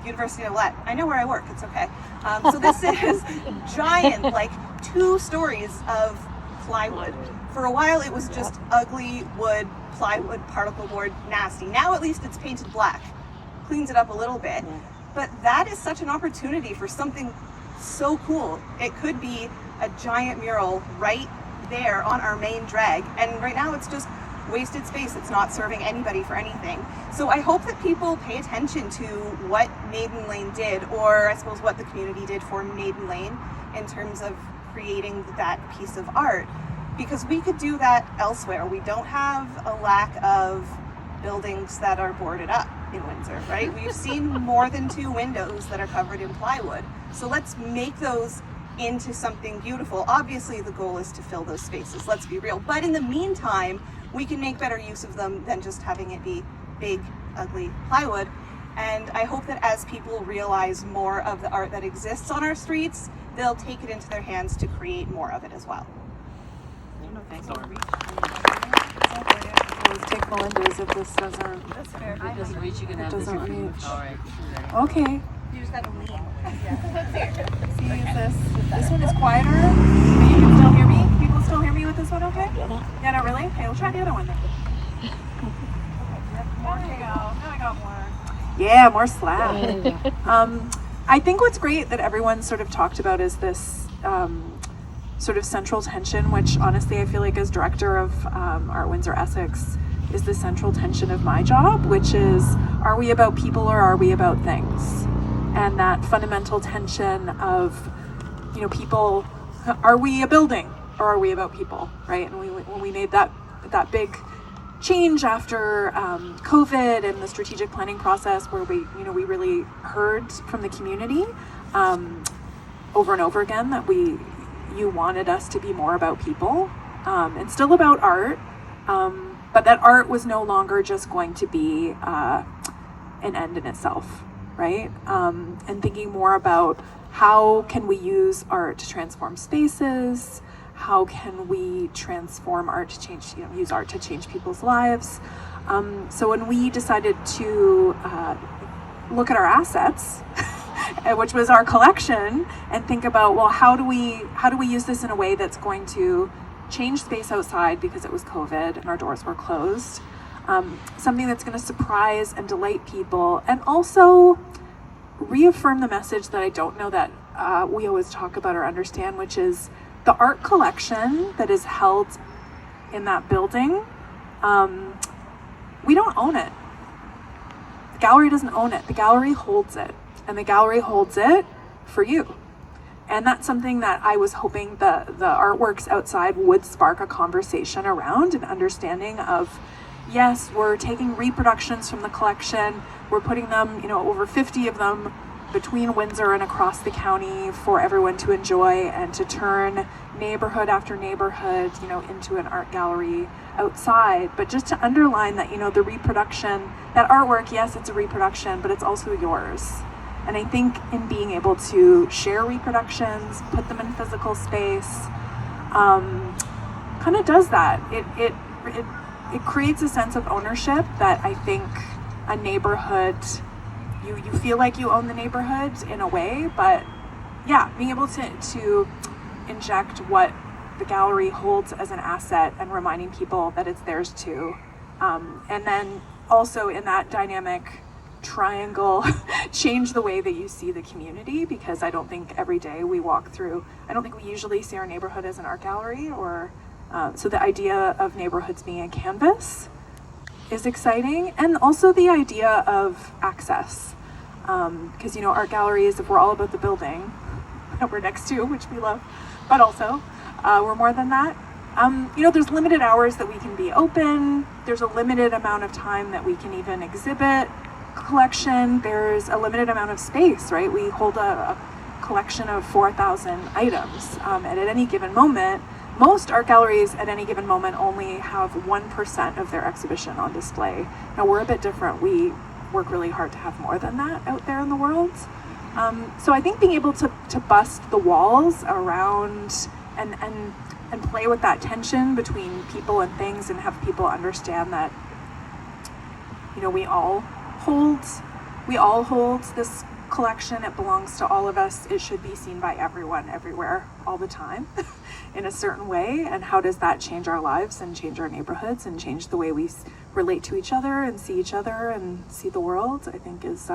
University of Let. I know where I work, it's okay. So this is giant, like 2 stories of plywood. For a while it was just ugly wood, plywood, particle board, nasty. Now at least it's painted black, cleans it up a little bit. But that is such an opportunity for something so cool. It could be a giant mural right there on our main drag, and right now it's just wasted space. It's not serving anybody for anything. So I hope that people pay attention to what Maiden Lane did, or I suppose what the community did for Maiden Lane in terms of creating that piece of art, because we could do that elsewhere. We don't have a lack of buildings that are boarded up in Windsor, right? We've seen more than 2 windows that are covered in plywood. So let's make those into something beautiful. Obviously the goal is to fill those spaces, let's be real. But in the meantime, we can make better use of them than just having it be big, ugly plywood. And I hope that as people realize more of the art that exists on our streets, they'll take it into their hands to create more of it as well. Thanks, Laura. Always take Melinda's if this doesn't. That's fair. If it doesn't reach, you can have this. Doesn't reach. All right. Okay. You just gotta lean. See, is this one is quieter, but you can still hear me? People still hear me with this one, okay? Yeah, not really? Okay, we'll try the other one then. There we go. Now I got more. Yeah, more slab. I think what's great that everyone sort of talked about is this sort of central tension, which honestly I feel like as director of Art Windsor Essex is the central tension of my job, which is, are we about people or are we about things? And that fundamental tension of, you know, people, are we a building or are we about people, right? And when we made that big change after COVID and the strategic planning process, where we really heard from the community over and over again that you wanted us to be more about people and still about art, but that art was no longer just going to be an end in itself, right? And thinking more about how can we use art to transform spaces. How can we transform art to change, use art to change people's lives? So when we decided to look at our assets, which was our collection, and think about, well, how do we use this in a way that's going to change space outside because it was COVID and our doors were closed, something that's going to surprise and delight people, and also reaffirm the message that I don't know that we always talk about or understand, which is the art collection that is held in that building, we don't own it. The gallery doesn't own it. The gallery holds it. And the gallery holds it for you. And that's something that I was hoping the artworks outside would spark a conversation around, an understanding of, yes, we're taking reproductions from the collection. We're putting them, over 50 of them between Windsor and across the county for everyone to enjoy, and to turn neighborhood after neighborhood, into an art gallery outside. But just to underline that, the reproduction, that artwork, yes, it's a reproduction, but it's also yours. And I think in being able to share reproductions, put them in physical space, kind of does that. It creates a sense of ownership that I think a neighborhood, you feel like you own the neighborhood in a way, but yeah, being able to inject what the gallery holds as an asset and reminding people that it's theirs too. And then also in that dynamic triangle, change the way that you see the community, because I don't think every day we walk through, I don't think we usually see our neighborhood as an art gallery, or so the idea of neighborhoods being a canvas is exciting, and also the idea of access, because art galleries, if we're all about the building that we're next to, which we love, but also we're more than that. There's limited hours that we can be open. There's a limited amount of time that we can even exhibit collection. There's a limited amount of space, right? We hold a collection of 4,000 items, and at any given moment, most art galleries at any given moment only have 1% of their exhibition on display. Now we're a bit different. We work really hard to have more than that out there in the world. So I think being able to bust the walls around and play with that tension between people and things, and have people understand that, we all hold this collection. It belongs to all of us. It should be seen by everyone, everywhere, all the time, in a certain way. And how does that change our lives and change our neighborhoods and change the way we relate to each other and see the world, I think is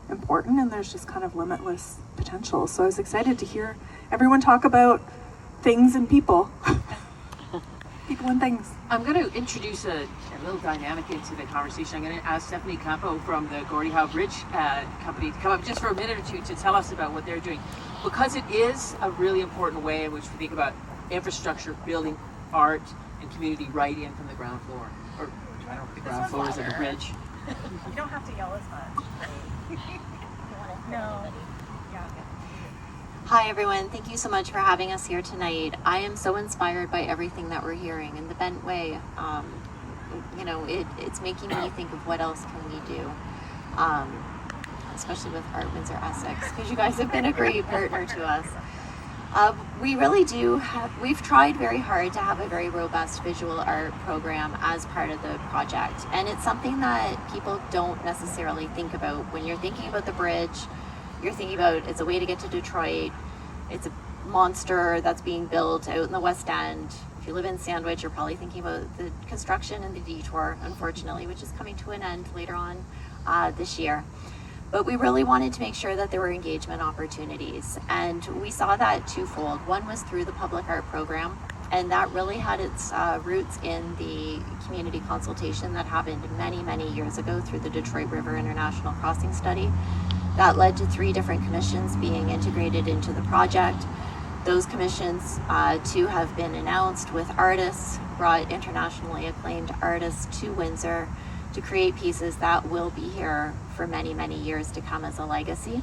important. And there's just kind of limitless potential. So I was excited to hear everyone talk about things and people. People and things. I'm going to introduce a little dynamic into the conversation. I'm going to ask Stephanie Campo from the Gordie Howe Bridge Company to come up just for a minute or two to tell us about what they're doing, because it is a really important way in which we think about infrastructure, building art and community right in from the ground floor. Or I don't know if the ground floor is of the bridge. You don't have to yell as much. No. Hi everyone, thank you so much for having us here tonight. I am so inspired by everything that we're hearing in the Bentway. It's making me think of what else can we do, especially with Art Windsor Essex, because you guys have been a great partner to us. We really do we've tried very hard to have a very robust visual art program as part of the project, and it's something that people don't necessarily think about. When you're thinking about the bridge, you're thinking about it's a way to get to Detroit. It's a monster that's being built out in the West End. If you live in Sandwich, you're probably thinking about the construction and the detour, unfortunately, which is coming to an end later on this year. But we really wanted to make sure that there were engagement opportunities. And we saw that twofold. One was through the public art program, and that really had its roots in the community consultation that happened many, many years ago through the Detroit River International Crossing Study. That led to 3 different commissions being integrated into the project. Those commissions, 2 have been announced with artists, brought internationally acclaimed artists to Windsor to create pieces that will be here for many, many years to come as a legacy.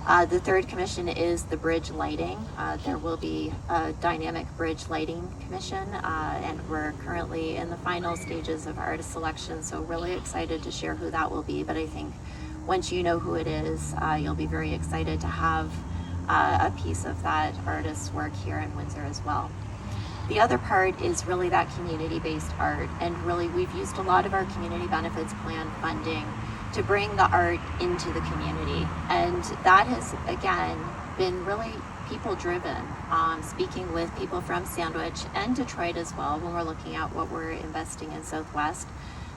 The 3rd commission is the bridge lighting. There will be a dynamic bridge lighting commission, and we're currently in the final stages of artist selection, so really excited to share who that will be. But I think once you know who it is, you'll be very excited to have a piece of that artist's work here in Windsor as well. The other part is really that community-based art, and really we've used a lot of our community benefits plan funding to bring the art into the community, and that has again been really people driven, speaking with people from Sandwich and Detroit as well when we're looking at what we're investing in Southwest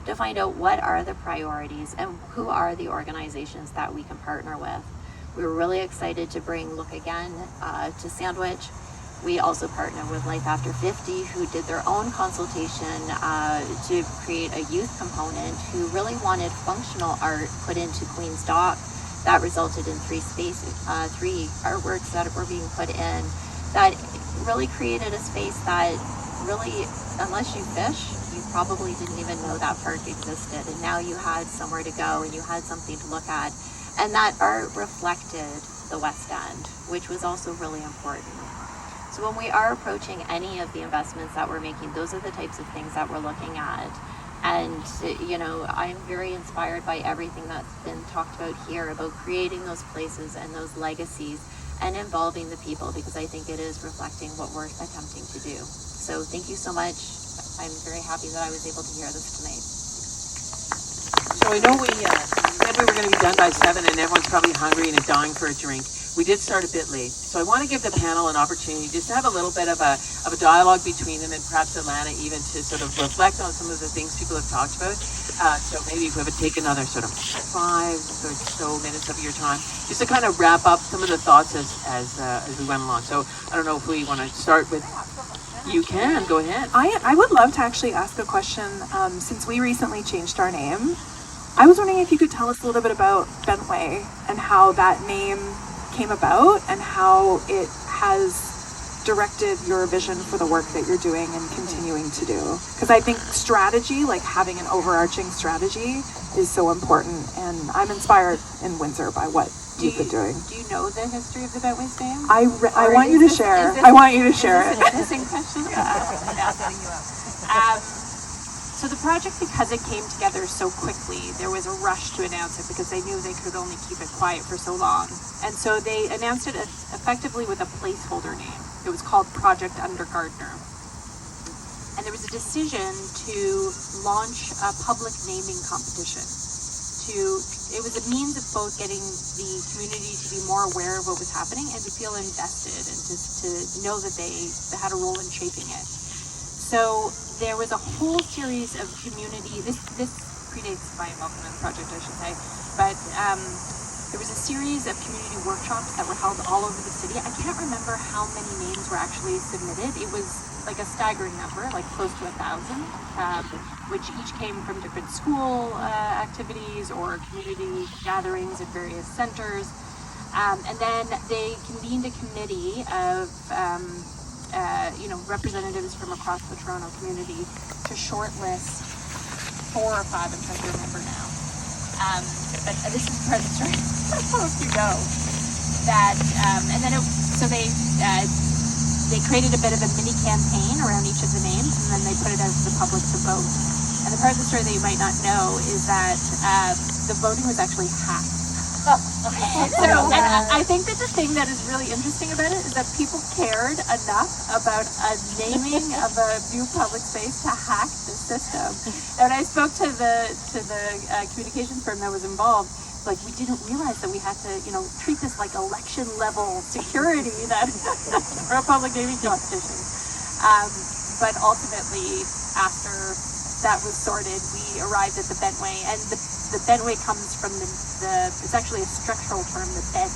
to find out what are the priorities and who are the organizations that we can partner with. We were really excited to bring Look Again to Sandwich. We also partner with Life After 50, who did their own consultation to create a youth component, who really wanted functional art put into Queen's Dock. That resulted in 3 artworks that were being put in that really created a space that really, unless you fish, you probably didn't even know that park existed. And now you had somewhere to go and you had something to look at. And that art reflected the West End, which was also really important. So when we are approaching any of the investments that we're making, those are the types of things that we're looking at. And, you know, I'm very inspired by everything that's been talked about here about creating those places and those legacies and involving the people, because I think it is reflecting what we're attempting to do. So thank you so much. I'm very happy that I was able to hear this tonight. So I know we said we were going to be done by 7 and everyone's probably hungry and dying for a drink. We did start a bit late, so I want to give the panel an opportunity just to have a little bit of a dialogue between them, and perhaps IIlana even to sort of reflect on some of the things people have talked about. So maybe if we would take another sort of 5 or so minutes of your time, just to kind of wrap up some of the thoughts as we went along. So I don't know if we want to start with. You can go ahead. I would love to actually ask a question. Since we recently changed our name, I was wondering if you could tell us a little bit about Bentway and how that name came about and how it has directed your vision for the work that you're doing and continuing to do. Because I think strategy, like having an overarching strategy, is so important, and I'm inspired in Windsor by what you've been doing. Do you know the history of the Bentway's name? I want you to share. I want you to share it. Missing question? So the project, because it came together so quickly, there was a rush to announce it because they knew they could only keep it quiet for so long. And so they announced it effectively with a placeholder name. It was called Project Under Gardner. And there was a decision to launch a public naming competition. It was a means of both getting the community to be more aware of what was happening and to feel invested and to know that they had a role in shaping it. So there was a whole series of community, this predates my involvement in the project, I should say, but there was a series of community workshops that were held all over the city. I can't remember how many names were actually submitted. It was like a staggering number, like close to 1,000, which each came from different school activities or community gatherings at various centers. And then they convened a committee of representatives from across the Toronto community to shortlist 4 or 5, I'm trying to remember now. But this is part of the story. I don't know if you know that. And then they created a bit of a mini campaign around each of the names, and then they put it out to the public to vote. And the part of the story that you might not know is that the voting was actually hacked. And I think that the thing that is really interesting about it is that people cared enough about a naming of a new public space to hack the system. And when I spoke to the communications firm that was involved, like, we didn't realize that we had to, treat this like election level security that for a public naming competition. But ultimately, after that was sorted, we arrived at the Bentway, and the Bentway comes from it's actually a structural term. The bent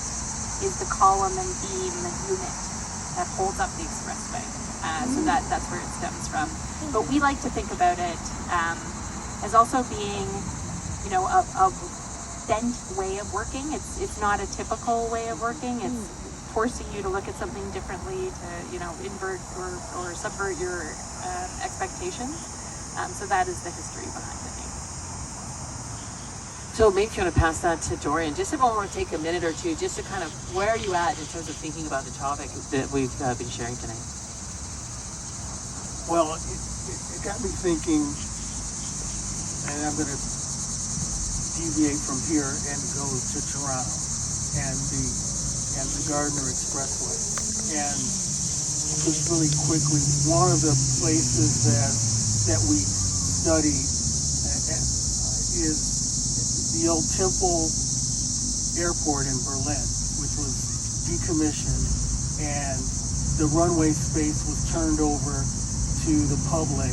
is the column and beam unit that holds up the expressway. So that's where it stems from. But we like to think about it as also being, a bent way of working. It's not a typical way of working. It's forcing you to look at something differently, to, you know, invert or subvert your expectations. So that is the history behind the name. So maybe if you want to pass that to Dorian, just if I want to take a minute or two, just to kind of, where are you at in terms of thinking about the topic that we've been sharing tonight? Well, it got me thinking, and I'm going to deviate from here and go to Toronto and the Gardner Expressway. And just really quickly, one of the places that we study is the old Temple Airport in Berlin, which was decommissioned, and the runway space was turned over to the public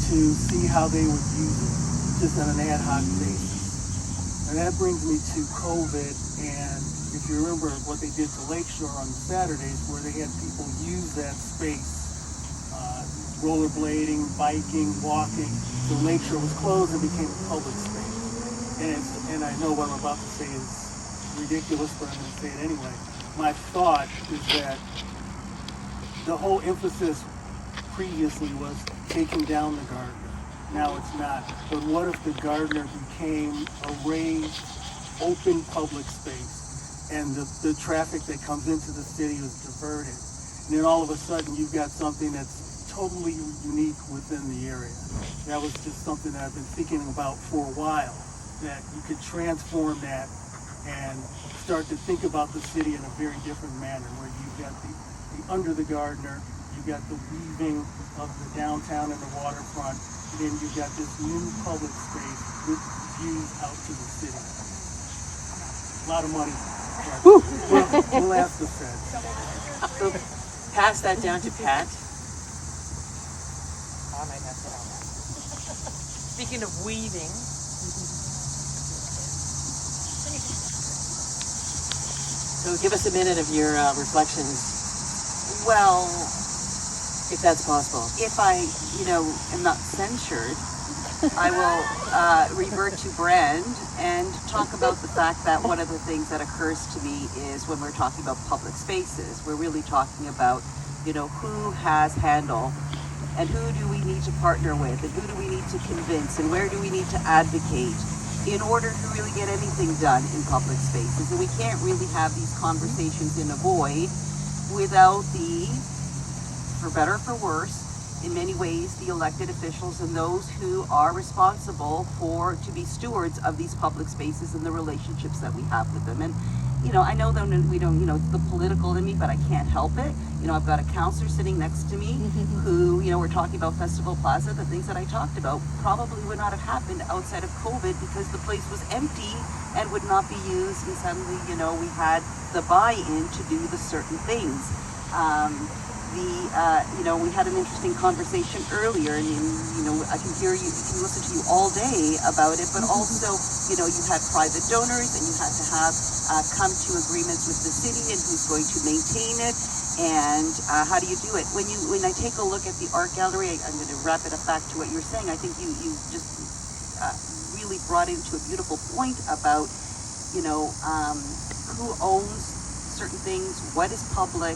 to see how they would use it, just on an ad hoc basis. And that brings me to COVID, and if you remember what they did to Lakeshore on Saturdays, where they had people use that space, rollerblading, biking, walking. So Lakeshore was closed and became a public space. And I know what I'm about to say is ridiculous, but I'm going to say it anyway. My thought is that the whole emphasis previously was taking down the Gardner. Now it's not. But what if the Gardner became a raised, open public space, and the traffic that comes into the city was diverted? And then all of a sudden you've got something that's totally unique within the area. That was just something that I've been thinking about for a while, that you could transform that and start to think about the city in a very different manner, where you've got the under the Gardner, you've got the weaving of the downtown and the waterfront, and then you've got this new public space with views out to the city. A lot of money. We'll ask the Fed. So pass that down to Pat. Speaking of weaving, So give us a minute of your reflections, Well, if that's possible. if I, am not censured, I will revert to Brand and talk about the fact that one of the things that occurs to me is when we're talking about public spaces, we're really talking about, who has handle and who do we need to partner with and who do we need to convince and where do we need to advocate in order to really get anything done in public spaces. And we can't really have these conversations in a void without for better or for worse, in many ways, the elected officials and those who are responsible to be stewards of these public spaces and the relationships that we have with them. And, I know that we don't, it's the political in me, but I can't help it. I've got a councillor sitting next to me who, we're talking about Festival Plaza. The things that I talked about probably would not have happened outside of COVID because the place was empty and would not be used. And suddenly, we had the buy-in to do the certain things. We had an interesting conversation earlier, and I can hear you, can listen to you all day about it, but also, you had private donors, and you had to have come to agreements with the city and who's going to maintain it, and how do you do it? When I take a look at the art gallery, I'm going to wrap it up back to what you were saying. I think you just really brought into a beautiful point about, who owns certain things, what is public,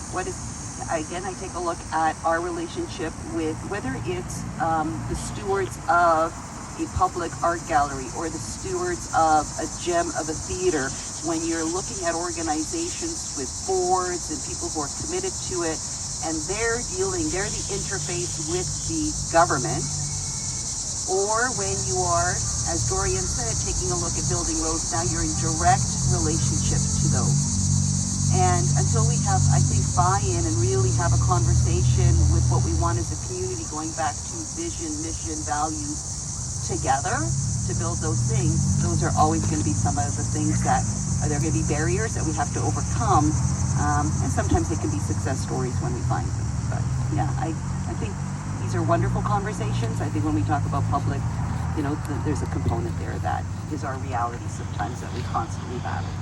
again, I take a look at our relationship with whether it's the stewards of a public art gallery or the stewards of a gem of a theater. When you're looking at organizations with boards and people who are committed to it, and they're the interface with the government, or when you are, as Dorian said, taking a look at building roads, now you're in direct relationship to those. And until we have, I think, buy-in and really have a conversation with what we want as a community, going back to vision, mission, values together to build those things, those are always going to be some of the things that are going to be barriers that we have to overcome. And sometimes they can be success stories when we find them. But yeah, I think these are wonderful conversations. I think when we talk about public, there's a component there that is our reality sometimes that we constantly battle.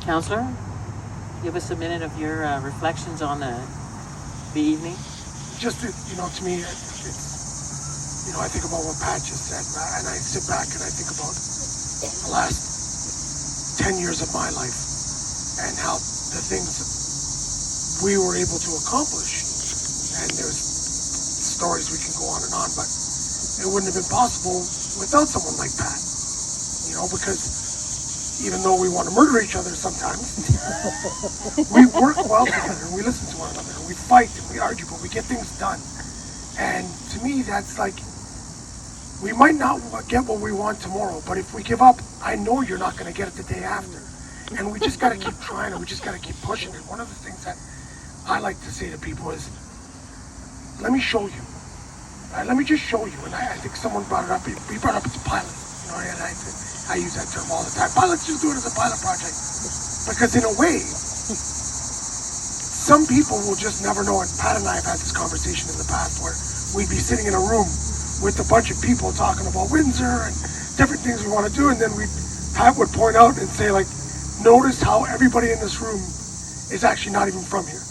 Councillor? Give us a minute of your reflections on the evening. Just, to me, it's, I think about what Pat just said, and I sit back and I think about the last 10 years of my life and how the things we were able to accomplish. And there's stories we can go on and on, but it wouldn't have been possible without someone like Pat. You know, because even though we want to murder each other sometimes, we work well together, and we listen to one another, and we fight and we argue, but we get things done. And to me, that's like, we might not get what we want tomorrow, but if we give up, I know you're not going to get it the day after. And we just got to keep trying, and we just got to keep pushing. And one of the things that I like to say to people is, let me show you. Right? Let me just show you. And I think someone brought it up. He brought up as a pilot. You know, and I use that term all the time. Pilots just do it as a pilot project. Because in a way, some people will just never know. And Pat and I have had this conversation in the past where we'd be sitting in a room with a bunch of people talking about Windsor and different things we want to do. And then Pat would point out and say, like, notice how everybody in this room is actually not even from here.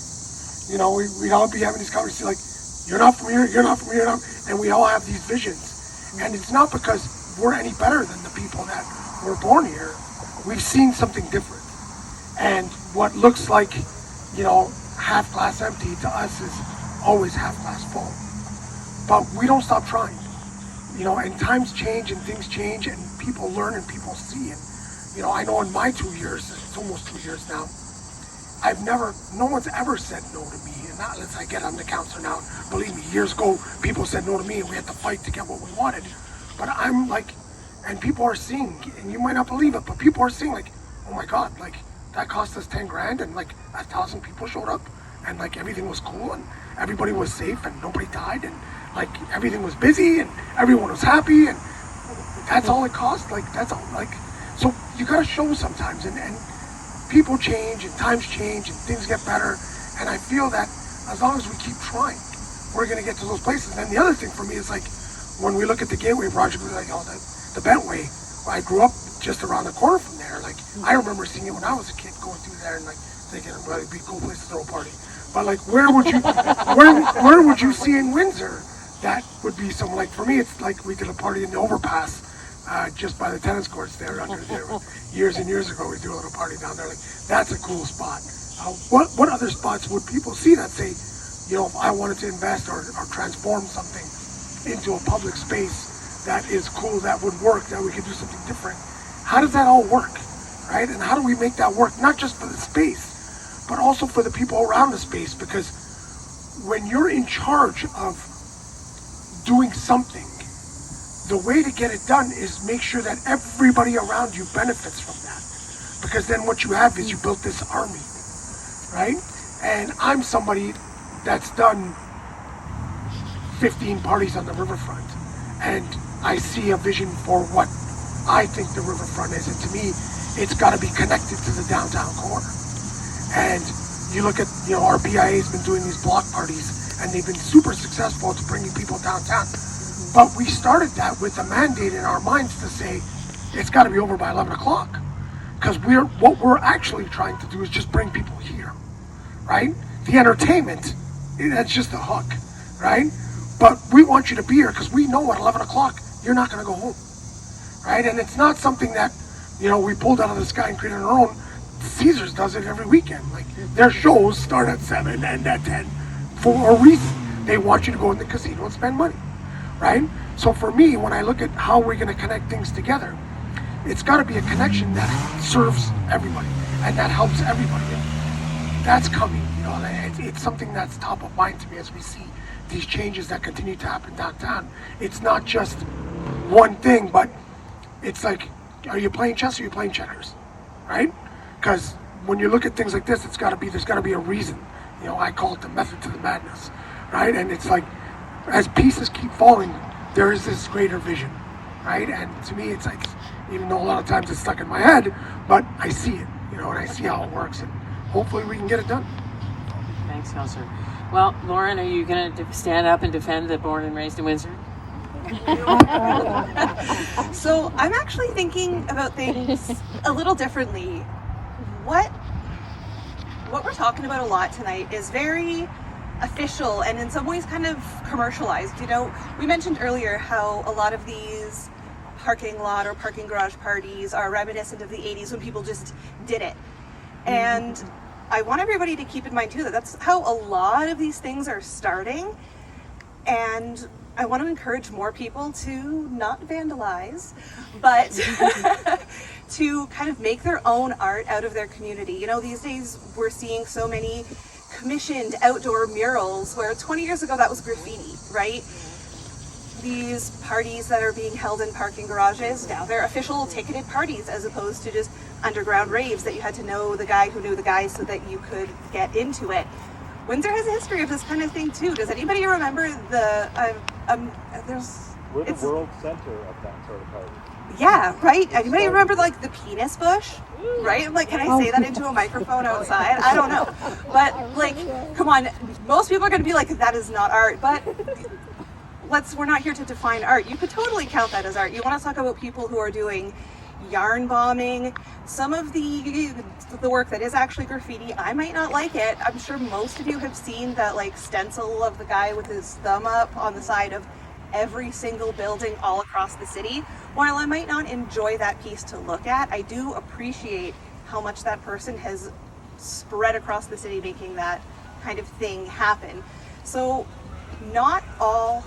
You know, we'd all be having these conversations like, you're not from here, you're not from here, and we all have these visions. And it's not because we're any better than the people that were born here. We've seen something different. And what looks like, you know, half glass empty to us is always half glass full. But we don't stop trying. You know, and times change and things change and people learn and people see. And, you know, I know in my 2 years, it's almost 2 years now, no one's ever said no to me. And not unless I get on the councillor now. Believe me, years ago, people said no to me and we had to fight to get what we wanted. But I'm like, and people are seeing, and you might not believe it, but people are seeing like, oh my God, like that cost us 10 grand and like 1,000 people showed up and like everything was cool and everybody was safe and nobody died and like everything was busy and everyone was happy and that's all it cost. Like that's all, like, so you gotta show sometimes and people change and times change and things get better. And I feel that as long as we keep trying, we're gonna get to those places. And the other thing for me is like, when we look at the Gateway project, we're like, oh, the Bentway. I grew up just around the corner from there. Like, I remember seeing it when I was a kid, going through there and like thinking, well, it'd be a cool place to throw a party. But like, where would you see in Windsor that would be something like? For me, it's like we did a party in the overpass just by the tennis courts there under there. Years and years ago, we do a little party down there. Like, that's a cool spot. What other spots would people see that say, you know, if I wanted to invest or transform something into a public space that is cool, that would work, that we could do something different? How does that all work, right? And how do we make that work, not just for the space, but also for the people around the space? Because when you're in charge of doing something, the way to get it done is make sure that everybody around you benefits from that. Because then what you have is you built this army, right? And I'm somebody that's done 15 parties on the Riverfront. And I see a vision for what I think the Riverfront is. And to me, it's got to be connected to the downtown core. And you look at, you know, our BIA's been doing these block parties and they've been super successful to bringing people downtown. But we started that with a mandate in our minds to say, it's got to be over by 11 o'clock. Because what we're actually trying to do is just bring people here, right? The entertainment, that's just a hook, right? But we want you to be here because we know at 11 o'clock, you're not going to go home, right? And it's not something that, you know, we pulled out of the sky and created our own. Caesars does it every weekend. Like, their shows start at 7 and at 10 for a reason. They want you to go in the casino and spend money, right? So for me, when I look at how we're going to connect things together, it's got to be a connection that serves everybody and that helps everybody. And that's coming, you know, it's something that's top of mind to me as we see these changes that continue to happen downtown. It's not just one thing, but it's like, are you playing chess or are you playing checkers, right? Because when you look at things like this, there's got to be a reason. You know, I call it the method to the madness, right? And it's like, as pieces keep falling, there is this greater vision, right? And to me, it's like, even though a lot of times it's stuck in my head, but I see it, you know, and I see how it works, and hopefully we can get it done. Thanks, Councillor. Well, Lauren, are you going to stand up and defend the born and raised in Windsor? So I'm actually thinking about things a little differently. What we're talking about a lot tonight is very official and in some ways kind of commercialized. You know, we mentioned earlier how a lot of these parking lot or parking garage parties are reminiscent of the 80s when people just did it. And I want everybody to keep in mind too that that's how a lot of these things are starting. And I want to encourage more people to not vandalize, but to kind of make their own art out of their community. You know, these days we're seeing so many commissioned outdoor murals where 20 years ago that was graffiti, right? These parties that are being held in parking garages, now they're official ticketed parties as opposed to just underground raves that you had to know the guy who knew the guy so that you could get into it. Windsor has a history of this kind of thing too. Does anybody remember the, we're the world center of that sort of party. Yeah, right? Anybody remember like the penis bush? Right? Like, can I say that into a microphone outside? I don't know. But like, come on, most people are gonna be like, that is not art, but we're not here to define art. You could totally count that as art. You want to talk about people who are doing yarn bombing, some of the work that is actually graffiti. I might not like it. I'm sure most of you have seen that like stencil of the guy with his thumb up on the side of every single building all across the city. While I might not enjoy that piece to look at, I do appreciate how much that person has spread across the city making that kind of thing happen. So not all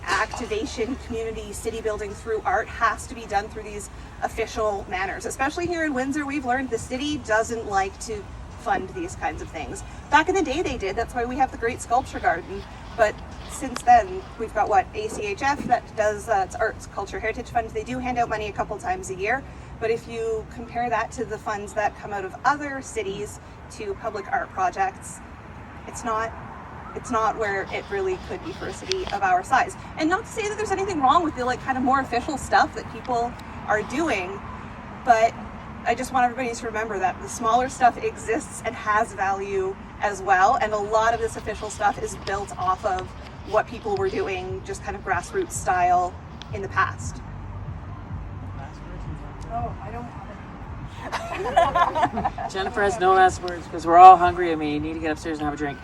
activation, community, city building through art has to be done through these official manners. Especially here in Windsor, we've learned the city doesn't like to fund these kinds of things. Back in the day they did, that's why we have the Great Sculpture Garden, but since then we've got what, ACHF that does, it's Arts Culture Heritage Fund. They do hand out money a couple times a year, but if you compare that to the funds that come out of other cities to public art projects, it's not where it really could be for a city of our size. And not to say that there's anything wrong with the like kind of more official stuff that people are doing, but I just want everybody to remember that the smaller stuff exists and has value as well. And a lot of this official stuff is built off of what people were doing just kind of grassroots style in the past. Oh, I don't have Jennifer has no last words because we're all hungry and we need to get upstairs and have a drink.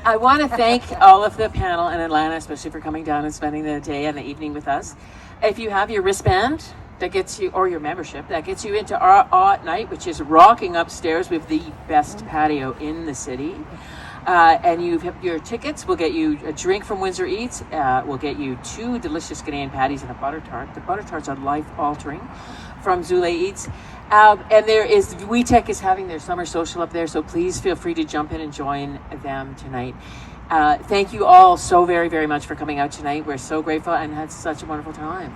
I want to thank all of the panel and IIlana especially for coming down and spending the day and the evening with us. If you have your wristband that gets you, or your membership, that gets you into our Art Night, which is rocking upstairs with the best patio in the city. And you have your tickets. We'll get you a drink from Windsor Eats. We'll get you 2 delicious Canadian patties and a butter tart. The butter tarts are life-altering from Zule Eats. And there is, WeTech is having their summer social up there, so please feel free to jump in and join them tonight. Thank you all so very, very much for coming out tonight. We're so grateful and had such a wonderful time.